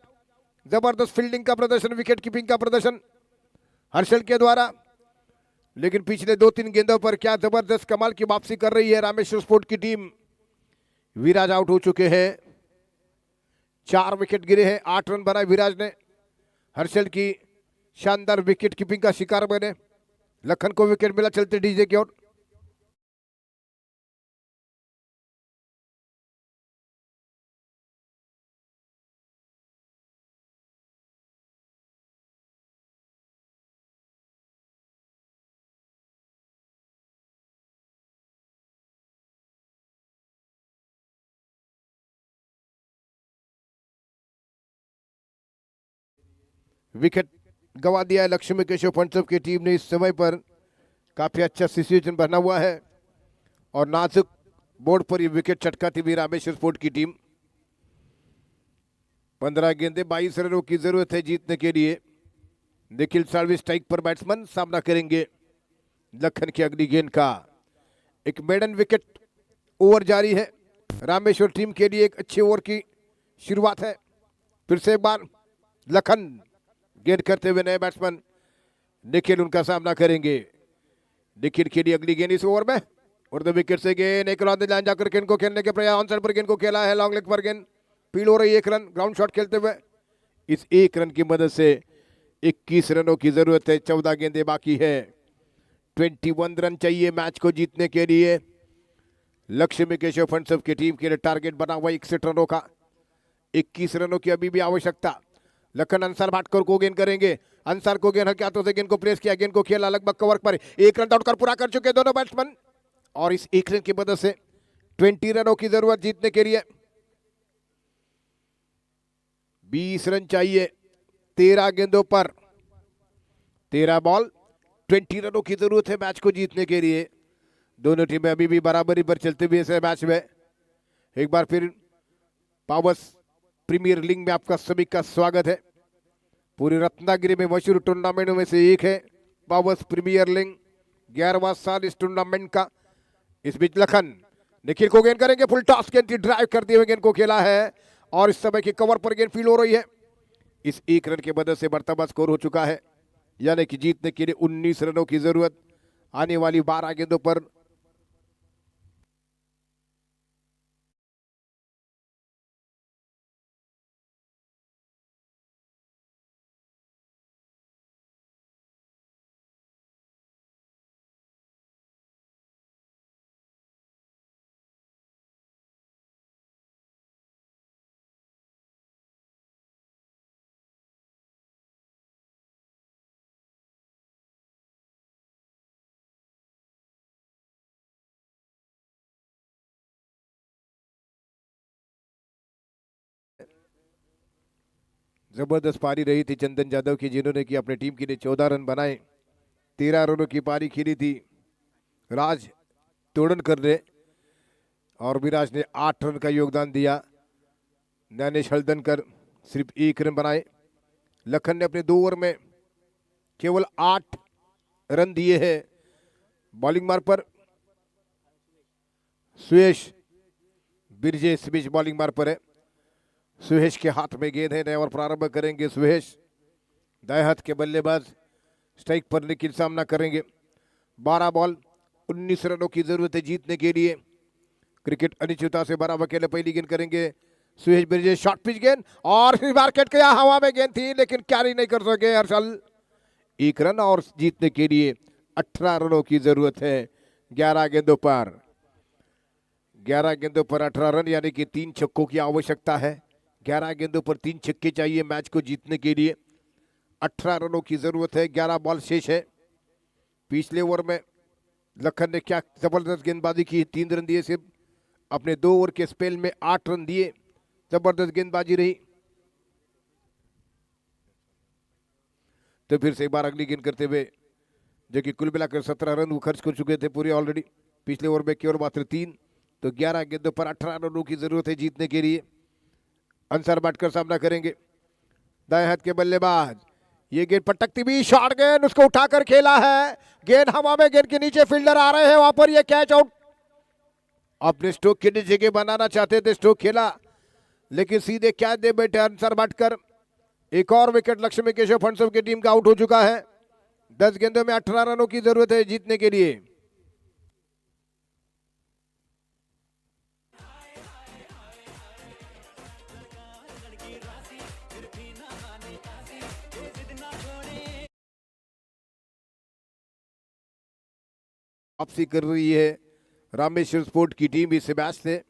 जबरदस्त फील्डिंग का प्रदर्शन, विकेट कीपिंग का प्रदर्शन हर्षल के द्वारा, लेकिन पिछले 2-3 गेंदों पर क्या जबरदस्त कमाल की वापसी कर रही है रामेश्वर स्पोर्ट की टीम। विराज आउट हो चुके हैं, 4 विकेट गिरे हैं, 8 रन बनाए विराज ने। हर्षल की शानदार विकेट कीपिंग का शिकार बने। लखन को विकेट मिला चलते डीजे की ओर। विकेट गवा दिया है लक्ष्मी केशव पंचम की टीम ने। इस समय पर काफी अच्छा सिचुएशन बना हुआ है और नाजुक बोर्ड पर ये विकेट चटकाती हुई रामेश्वर स्पोर्ट की टीम। 15 गेंदे 22 रनों की जरूरत है जीतने के लिए। निखिल साल्वी स्ट्राइक पर बैट्समैन सामना करेंगे लखन की अगली गेंद का। एक मेडन विकेट ओवर जारी है रामेश्वर टीम के लिए, एक अच्छे ओवर की शुरुआत है। फिर से एक बार लखन गेंद करते हुए नए बैट्समैन निखिल उनका सामना करेंगे। निखिल के लिए अगली गेंद इस ओवर में और द विकेट से गेंद एक लॉन्ग लाइन जाकर गेंद को खेलने के प्रयास, ऑन साइड पर गेंद को खेला है, लॉन्ग लेग पर गेंद फील्ड हो रही है। 1 रन ग्राउंड शॉट खेलते हुए इस 1 रन की मदद से 21 रनों की जरूरत है। 14 गेंदें बाकी है, 21 रन चाहिए मैच को जीतने के लिए। लक्ष्मी केशव फंड्स की टीम के लिए टारगेट बना हुआ 61 रनों का। 21 रनों की अभी भी आवश्यकता। लखन अंसार भाटकर को गेंद करेंगे। अंसार को गेंद हल्के हाथों से गेंद को प्लेस किया, गेंद को खेला लगभग कवर पर। 1 रन दौड़कर पूरा कर चुके दोनों बैट्समैन और इस 1 रन की मदद से 20 रनों की जरूरत जीतने के लिए। 20 रन चाहिए 13 गेंदों पर। 13 बॉल 20 रनों की जरूरत है मैच को जीतने के लिए। दोनों टीमें अभी भी बराबरी पर चलते हुए इस मैच में। एक बार फिर पावर्स प्रीमियर लीग में आपका सभी का स्वागत है। पूरी रत्नागिरी में मशहूर टूर्नामेंटों में से एक है पावर्स प्रीमियर लीग। 11वां साल इस टूर्नामेंट का। इस बीच लखन निखिल को गेंद करेंगे, फुल टॉस गेंद की ड्राइव करते हुए गेंद को खेला है और इस समय की कवर पर गेंद फील्ड हो रही है। इस एक रन के मदद से मर्तबा स्कोर हो चुका है, यानी कि जीतने के लिए 19 रनों की जरूरत। आने वाली 12 गेंदों पर जबरदस्त पारी रही थी चंदन यादव की, जिन्होंने कि अपनी टीम के लिए 14 रन बनाए। 13 रनों की पारी खेली थी राज तोड़नकर ने और विराज ने 8 रन का योगदान दिया। ज्ञानेश हल्दनकर सिर्फ 1 रन बनाए। लखन ने अपने 2 ओवर में केवल 8 रन दिए हैं। बॉलिंग मार्ग पर सुयश बिरजे इस बीच बॉलिंग मार्ग पर है। सुहेश के हाथ में गेंद है, नया ओवर प्रारंभ करेंगे सुहेश। दाएं हाथ के बल्लेबाज स्ट्राइक पर निखिल सामना करेंगे। 12 बॉल 19 रनों की जरूरत है जीतने के लिए। क्रिकेट अनिश्चितता से बराबर के लिए पहली गेंद करेंगे सुहेश बिरजे। शॉर्ट पिच गेंद और मार्केट के हवा में गेंद थी लेकिन कैरी नहीं कर सके हर्षल। 1 रन और जीतने के लिए 18 रनों की जरूरत है 11 गेंदों पर। 11 गेंदों पर 18 रन, यानी कि 3 छक्कों की आवश्यकता है। 11 गेंदों पर 3 छक्के चाहिए मैच को जीतने के लिए। 18 रनों की जरूरत है। 11 बॉल शेष है। पिछले ओवर में लखन ने क्या जबरदस्त गेंदबाजी की, 3 रन दिए सिर्फ। अपने 2 ओवर के स्पेल में 8 रन दिए, जबरदस्त गेंदबाजी रही। तो फिर से एक बार अगली गेंद करते हुए, जो कि कुल मिलाकर 17 रन वो खर्च कर चुके थे पूरे ऑलरेडी। पिछले ओवर में केवल मात्र 3, तो 11 गेंदों पर 18 रनों की जरूरत है जीतने के लिए। अंसार बाटकर सामना करेंगे। दाएं हाथ के बल्लेबाज, ये गेंद पटकती भी शॉर्ट गेंद, उसको उठाकर खेला है। गेंद हवा में, गेंद के नीचे फील्डर आ रहे हैं, वहां पर ये कैच आउट। अपने स्ट्रोक के लिए जगह बनाना चाहते थे, स्ट्रोक खेला लेकिन सीधे कैच दे बैठे अंसार बाटकर। एक और विकेट लक्ष्मी केशव फंडसब की टीम का आउट हो चुका है। 10 गेंदों में 18 रनों की जरूरत है जीतने के लिए। वापसी कर रही है रामेश्वर स्पोर्ट की टीम इस मैच से।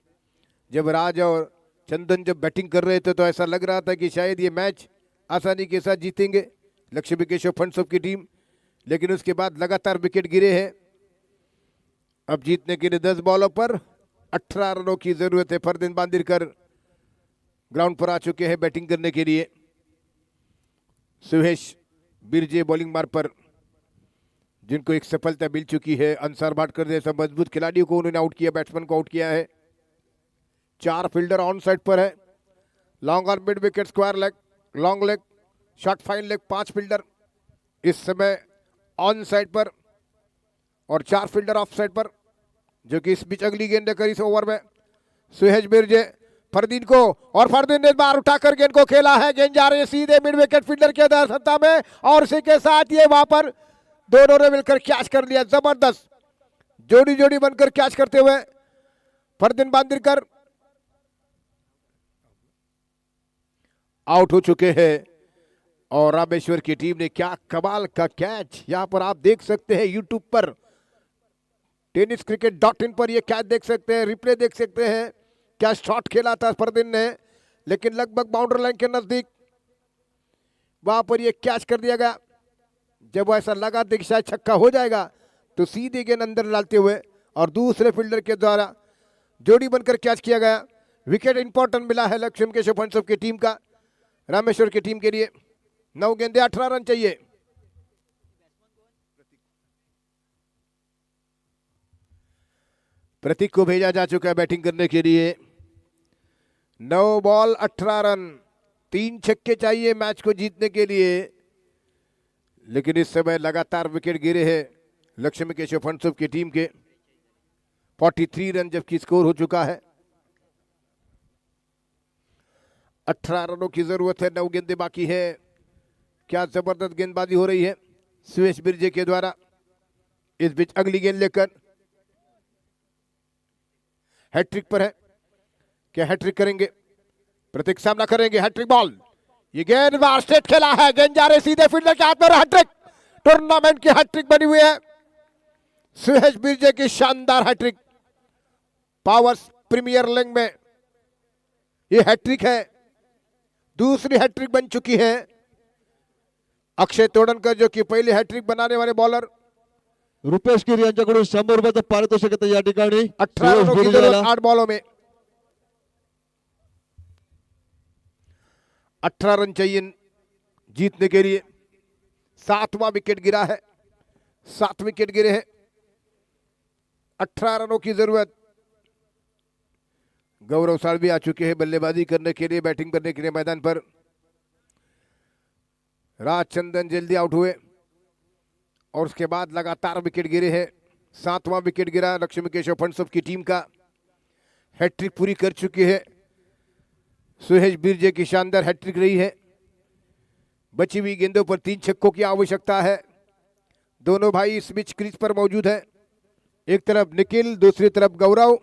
जब राज और चंदन जब बैटिंग कर रहे थे तो ऐसा लग रहा था कि शायद ये मैच आसानी के साथ जीतेंगे लक्ष्मी केशव फंडसब की टीम, लेकिन उसके बाद लगातार विकेट गिरे हैं। अब जीतने के लिए 10 बॉलों पर 18 रनों की जरूरत है। फरदीन बांदिरकर ग्राउंड पर आ चुके हैं बैटिंग करने के लिए। सुहेश बिरजे बॉलिंग मार्ग पर, जिनको एक सफलता मिल चुकी है। अंसार भाटकर जैसा मजबूत खिलाड़ियों को उन्होंने आउट किया, बैट्समैन को आउट किया है। 4 फील्डर ऑन साइड पर है। लॉन्ग और mid wicket, square leg, long leg, short fine leg, 5 fielder इस समय ऑन साइड पर और 4 फील्डर ऑफ साइड पर, जो कि इस बीच अगली गेंद लेकर इस ओवर में सुहेश बिरजे फरदीन को, और फरदीन ने बार उठाकर गेंद को खेला है। गेंद जा रही है सीधे मिड विकेट फील्डर के सत्ता में और इसी के साथ ये वहां पर दोनों ने मिलकर कैच कर लिया। जबरदस्त जोड़ी जोड़ी बनकर कैच करते हुए फरदीन बांदिरकर आउट हो चुके हैं। और रामेश्वर की टीम ने क्या कमाल का कैच, यहां पर आप देख सकते हैं यूट्यूब पर tenniscricket.in पर ये कैच देख सकते हैं, रिप्ले देख सकते हैं। क्या शॉट खेला था फरदीन ने, लेकिन लगभग बाउंड्री लाइन के नजदीक वहां पर ये कैच कर दिया गया। जब ऐसा लगा था कि शायद छक्का हो जाएगा तो सीधे गेंद अंदर डालते हुए और दूसरे फील्डर के द्वारा जोड़ी बनकर कैच किया गया। विकेट इंपॉर्टेंट मिला है लक्ष्मी केशव फंडसब की टीम का रामेश्वर की टीम के लिए। 9 गेंदे 18 रन चाहिए। प्रतीक को भेजा जा चुका है बैटिंग करने के लिए। 9 बॉल 18 रन, 3 छक्के चाहिए मैच को जीतने के लिए, लेकिन इस समय लगातार विकेट गिरे हैं लक्ष्मी केशव फंसुप की टीम के। 43 रन जबकि स्कोर हो चुका है। 18 रनों की जरूरत है, 9 गेंदें बाकी है। क्या जबरदस्त गेंदबाजी हो रही है सुयश बिरजे के द्वारा। इस बीच अगली गेंद लेकर हैट्रिक पर है, क्या हैट्रिक करेंगे? प्रतीक सामना करेंगे, हैट्रिक बॉल, ये गेंद बार स्ट्रेट खेला है, गेंद जा रही सीधे फील्डर के हाथ में, हैट्रिक, टूर्नामेंट की हैट्रिक बनी हुई है सुयश बिरजे की शानदार हैट्रिक। पावर्स प्रीमियर लीग में ये हैट्रिक है, दूसरी हैट्रिक बन चुकी है। अक्षय तोडणकर जो कि पहले हैट्रिक बनाने वाले बॉलर, रुपेश गिरी यांच्याकडून 100 रुपयाचं पारितोषिक आहे या ठिकाणी। 18 रनों की जरूरत 8 बॉलों में। 18 रन चाहिए जीतने के लिए। 7वां विकेट गिरा है, 7 विकेट गिरे हैं, 18 रनों की जरूरत। गौरव साळवी आ चुके हैं बल्लेबाजी करने के लिए, बैटिंग करने के लिए मैदान पर। राजचंदन जल्दी आउट हुए और उसके बाद लगातार विकेट गिरे हैं। 7वां विकेट गिरा लक्ष्मी केशव फंसुप की टीम का। हैट्रिक पूरी कर चुकी है सुयश बिरजे की, शानदार हैट्रिक रही है। बची हुई गेंदों पर 3 छक्कों की आवश्यकता है। दोनों भाई इस बीच क्रीज पर मौजूद है, एक तरफ निखिल, दूसरी तरफ गौरव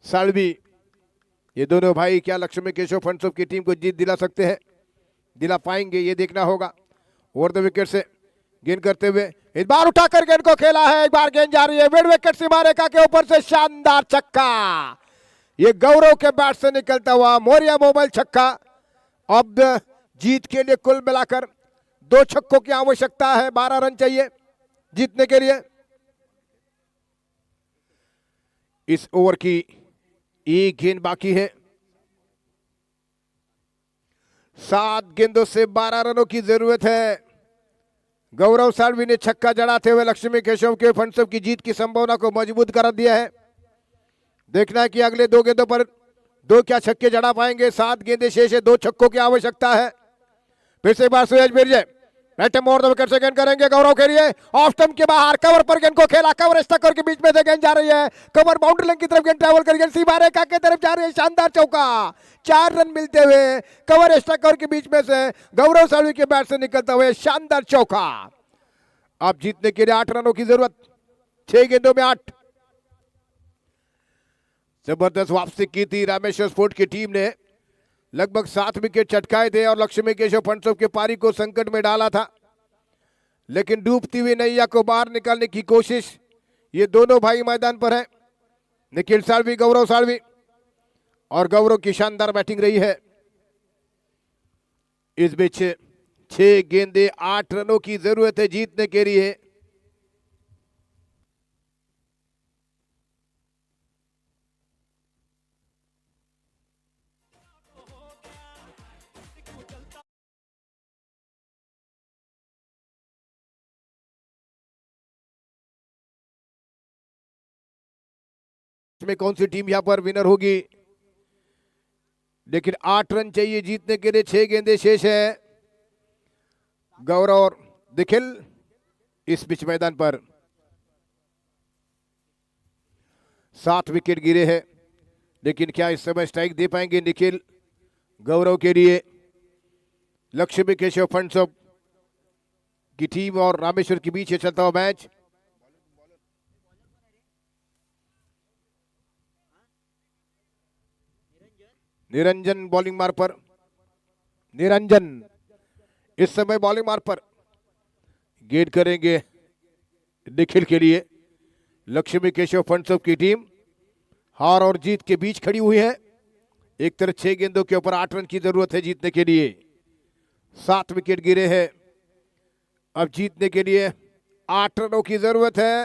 साळवी। ये दोनों भाई क्या लक्ष्मी केशव फंसुप की टीम को जीत दिला सकते हैं, दिला पाएंगे, ये देखना होगा। ओवर द विकेट से गेंद करते हुए इस बार उठाकर गेंद को खेला है, एक बार गेंद जा रही है मिड विकेट सीमा रेखा के ऊपर से, शानदार छक्का। ये गौरव के बैट से निकलता हुआ मोरिया मोबाइल छक्का। अब जीत के लिए कुल मिलाकर 2 छक्कों की आवश्यकता है, 12 रन चाहिए जीतने के लिए। इस ओवर की एक गेंद बाकी है, 7 गेंदों से 12 रनों की जरूरत है। गौरव साळवी ने छक्का जड़ाते हुए लक्ष्मी केशव के फंसुप की जीत की संभावना को मजबूत कर दिया है। देखना है कि अगले 2 गेंदों पर 2 क्या छक्के जड़ा पाएंगे। 7 गेंदें शेष है, 2 छक्कों की आवश्यकता है। फिर से एक बार सुयश बिरजे बैट मोड़ द विकेट से गेंद करेंगे गौरव के लिए, ऑफ स्टंप के बाहर कवर पर गेंद को खेला, कवर स्टकर के बीच में से गेंद जा रही है, कवर बाउंड्री लाइन की तरफ गेंद ट्रैवल कर सीमा रेखा की तरफ जा रही है, शानदार चौका। 4 रन मिलते हुए कवर स्टकर के बीच में से गौरव साळवी के बैट से निकलता हुए शानदार चौका। अब जीतने के लिए 8 रनों की जरूरत, 6 गेंदों में 8। जबरदस्त वापसी की थी रामेश्वर स्पोर्ट की टीम ने, लगभग 7 विकेट चटकाए थे और लक्ष्मी केशव फंसुप के पारी को संकट में डाला था, लेकिन डूबती हुई नैया को बाहर निकालने की कोशिश ये दोनों भाई मैदान पर हैं, निखिल साळवी, गौरव साळवी। और गौरव की शानदार बैटिंग रही है। इस बीच 6 गेंदे 8 रनों की जरूरत है जीतने के लिए। में कौन सी टीम यहां पर विनर होगी, लेकिन 8 रन चाहिए जीतने के लिए, 6 गेंदें शेष है। गौरव और निखिल इस बीच मैदान पर। 7 विकेट गिरे हैं, लेकिन क्या इस समय स्ट्राइक दे पाएंगे निखिल गौरव के लिए? लक्ष्मी केशव फंसुप की टीम और रामेश्वर के बीच चलता हुआ मैच। निरंजन बॉलिंग मार्ग पर, निरंजन इस समय बॉलिंग मार्ग पर गेंद करेंगे निखिल के लिए। लक्ष्मी केशव फंसुप की टीम हार और जीत के बीच खड़ी हुई है। एक तरफ 6 गेंदों के ऊपर 8 रन की जरूरत है जीतने के लिए। 7 विकेट गिरे हैं, अब जीतने के लिए 8 रनों की जरूरत है।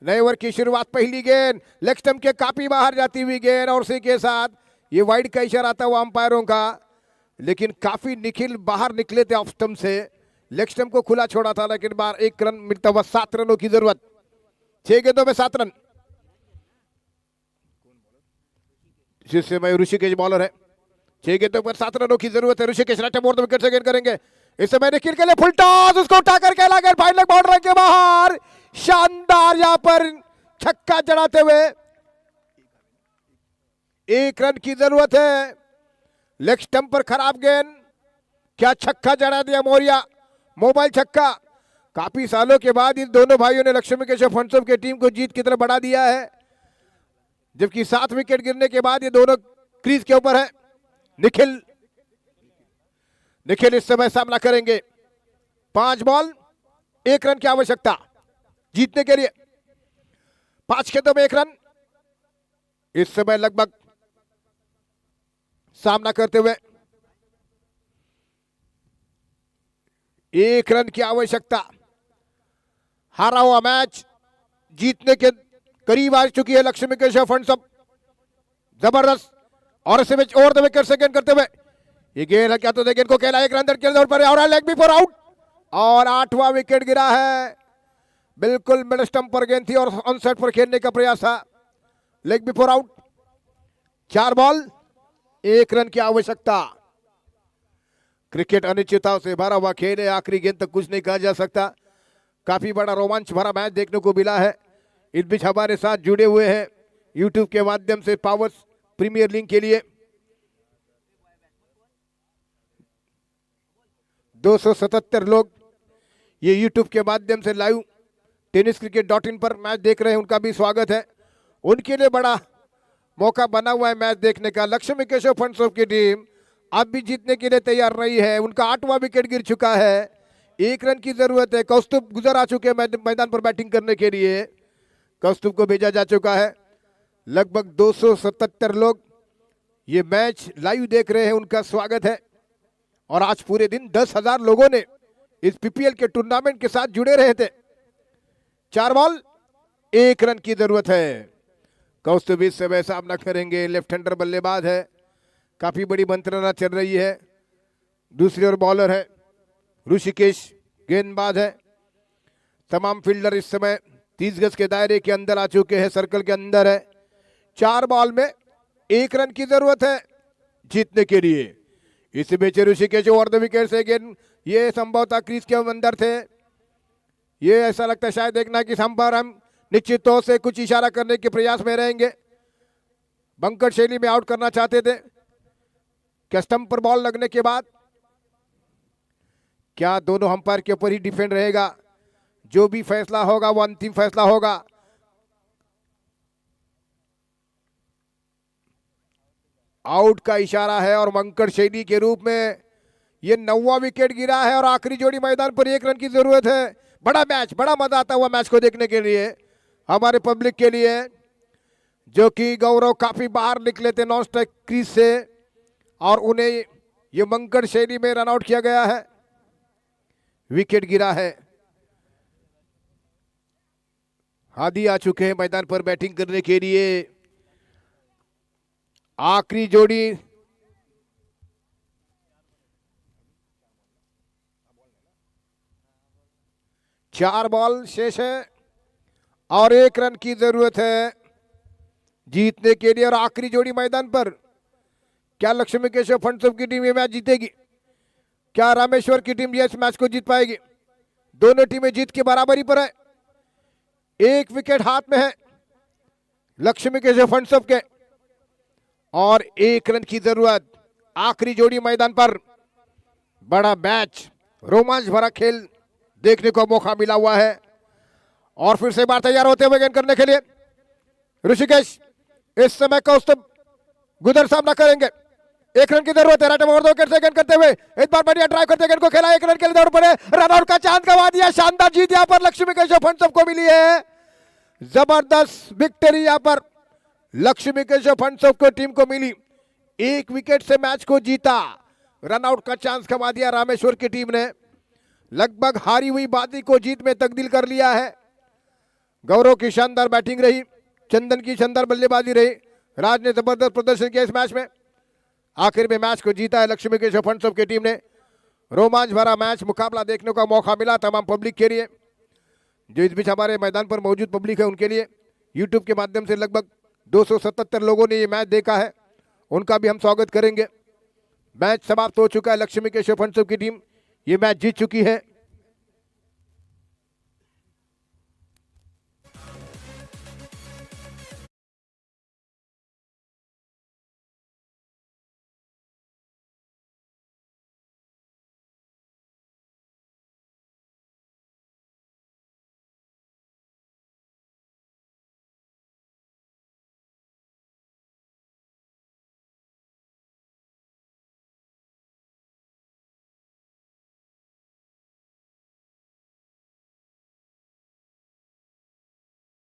नए ओवर की शुरुआत, पहली गेंद लेग स्टंप के काफी बाहर जाती हुई गेंद और उसी के साथ ये वाइड का इशारा आता हुआ अंपायरों का, लेकिन काफी निखिल बाहर निकले थे ऑफ स्टंप से, लेग स्टंप को खुला छोड़ा था, लेकिन बार 1 रन मिलता हुआ 7 रनों की जरूरत। 6 गेंदों में 7 रन। जिस समय ऋषिकेश बॉलर है, 6 गेंदों पर 7 रनों की जरूरत है। ऋषिकेश राइट मोड़ विकेट से गेंद करेंगे। इस समय निखिल के लिए फुल टॉस, उसको उठा करके लगे फाइनल बाउंड्री के बाहर। शानदार यहां पर छक्का जड़ाते हुए 1 रन की जरूरत है। लेग स्टंप पर खराब गेंद, क्या छक्का जड़ा दिया मौर्या, मोबाइल छक्का। काफी सालों के बाद इन दोनों भाइयों ने लक्ष्मी केशव फंसों की टीम को जीत की तरफ बढ़ा दिया है, जबकि 7 विकेट गिरने के बाद ये दोनों क्रीज के ऊपर है। निखिल इस समय सामना करेंगे। 5 बॉल 1 रन की आवश्यकता जीतने के लिए। 5 गेंदों में 1 रन इस समय लगभग सामना करते हुए 1 रन की आवश्यकता। हारा हुआ मैच जीतने के करीब आ चुकी है लक्ष्मी केशव फंड्स। जबरदस्त और इस मैच ओवर द विकेट से गेंद करते हुए ये गेंद है, क्या तो गेंद को खेला 1 रन के दौर पर और लेग बिफोर आउट और 8वां विकेट गिरा है। बिल्कुल मिड स्टंप पर गेंद थी और ऑन सेट पर खेलने का प्रयास था। Leg before out. 4 ball 1 run की आवश्यकता। क्रिकेट अनिश्चितताओं से भरा हुआ खेल है, आखिरी गेंद तक कुछ नहीं कहा जा सकता। काफी बड़ा रोमांच भरा मैच देखने को मिला है। इस बीच हमारे साथ जुड़े हुए हैं यूट्यूब के माध्यम से पावर्स प्रीमियर लीग के लिए 277 लोग ये यूट्यूब के माध्यम से लाइव tenniscricket.in पर मैच देख रहे हैं, उनका भी स्वागत है। उनके लिए बड़ा मौका बना हुआ है मैच देखने का। लक्ष्मी केशव फंड्स की टीम अब भी जीतने के लिए तैयार रही है। उनका 8वां विकेट गिर चुका है, 1 रन की जरूरत है। कौस्तुभ गुजर आ चुके हैं मैदान पर बैटिंग करने के लिए। कौस्तुभ को भेजा जा चुका है। लगभग 277 लोग ये मैच लाइव देख रहे हैं, उनका स्वागत है। और आज पूरे दिन 10,000 लोगों ने इस पीपीएल के टूर्नामेंट के साथ जुड़े रहे थे। 4 बॉल 1 रन की जरूरत है। कौस्तुभ इस समय सामना करेंगे, लेफ्ट हैंडर बल्लेबाज है। काफी बड़ी मंत्रणा चल रही है। दूसरी ओर बॉलर है ऋषिकेश, गेंदबाज है। तमाम फील्डर इस समय 30 गज के दायरे के अंदर आ चुके हैं, सर्कल के अंदर है। 4 बॉल में 1 रन की जरूरत है जीतने के लिए। इस बीच ऋषिकेश ओवर द विकेट से गेंद, ये संभवतः क्रीज के अंदर थे। ये ऐसा लगता है शायद देखना कि हम पर हम निश्चित तौर से कुछ इशारा करने के प्रयास में रहेंगे। बंकट शैली में आउट करना चाहते थे। क्या स्टंप पर बॉल लगने के बाद क्या दोनों अंपायर के ऊपर ही डिफेंड रहेगा? जो भी फैसला होगा वो अंतिम फैसला होगा। आउट का इशारा है और बंकट शैली के रूप में ये 9वां विकेट गिरा है और आखिरी जोड़ी मैदान पर 1 रन की जरूरत है। बड़ा मैच, बड़ा मजा आता हुआ मैच को देखने के लिए हमारे पब्लिक के लिए, जो कि गौरव काफी बाहर निकले थे नॉन स्ट्राइक क्रीज से और उन्हें ये बंकट शैली में रन आउट किया गया है। विकेट गिरा है। हादी आ चुके हैं मैदान पर बैटिंग करने के लिए। आखिरी जोड़ी चार बॉल शेष है और 1 रन की जरूरत है जीतने के लिए। और आखिरी जोड़ी मैदान पर, क्या लक्ष्मी केशव फंड्स की टीम ये मैच जीतेगी? क्या रामेश्वर की टीम ये इस मैच को जीत पाएगी? दोनों टीमें जीत के बराबरी पर है। 1 विकेट हाथ में है लक्ष्मी केशव फंड्स के और 1 रन की जरूरत। आखिरी जोड़ी मैदान पर, बड़ा मैच, रोमांच भरा खेल देखने को मौका मिला हुआ है। और फिर से बार तैयार होते हुए गेंद करने के लिए ऋषिकेश। इस समय कौस्तुभ गुजर सामना करेंगे। 1 रन की जरूरत है। राइट ओवर दो विकेट से गेंद करते हुए इस बार बढ़िया ड्राइव करते गेंद को खेला, 1 रन के लिए दौड़ पड़े, रन आउट का चांस गंवा दिया। शानदार जीत यहां पर लक्ष्मी केशव फंड्स को मिली है। जबरदस्त विक्ट्री यहां पर लक्ष्मी केशव फंड्स को टीम को मिली। 1 विकेट से मैच को जीता, रन आउट का चांस गंवा दिया रामेश्वर की टीम ने। लगभग हारी हुई बाजी को जीत में तब्दील कर लिया है। गौरव की शानदार बैटिंग रही, चंदन की शानदार बल्लेबाजी रही, राज ने जबरदस्त प्रदर्शन किया इस मैच में। आखिर में मैच को जीता है लक्ष्मी केशव फंड्स की टीम ने। रोमांच भरा मैच मुकाबला देखने का मौका मिला तमाम पब्लिक के लिए। जो इस बीच हमारे मैदान पर मौजूद पब्लिक है उनके लिए यूट्यूब के माध्यम से लगभग 277 लोगों ने ये मैच देखा है। उनका भी हम स्वागत करेंगे। मैच समाप्त हो चुका है। लक्ष्मी केशव फंड्स की टीम ये मैच जीत चुकी है।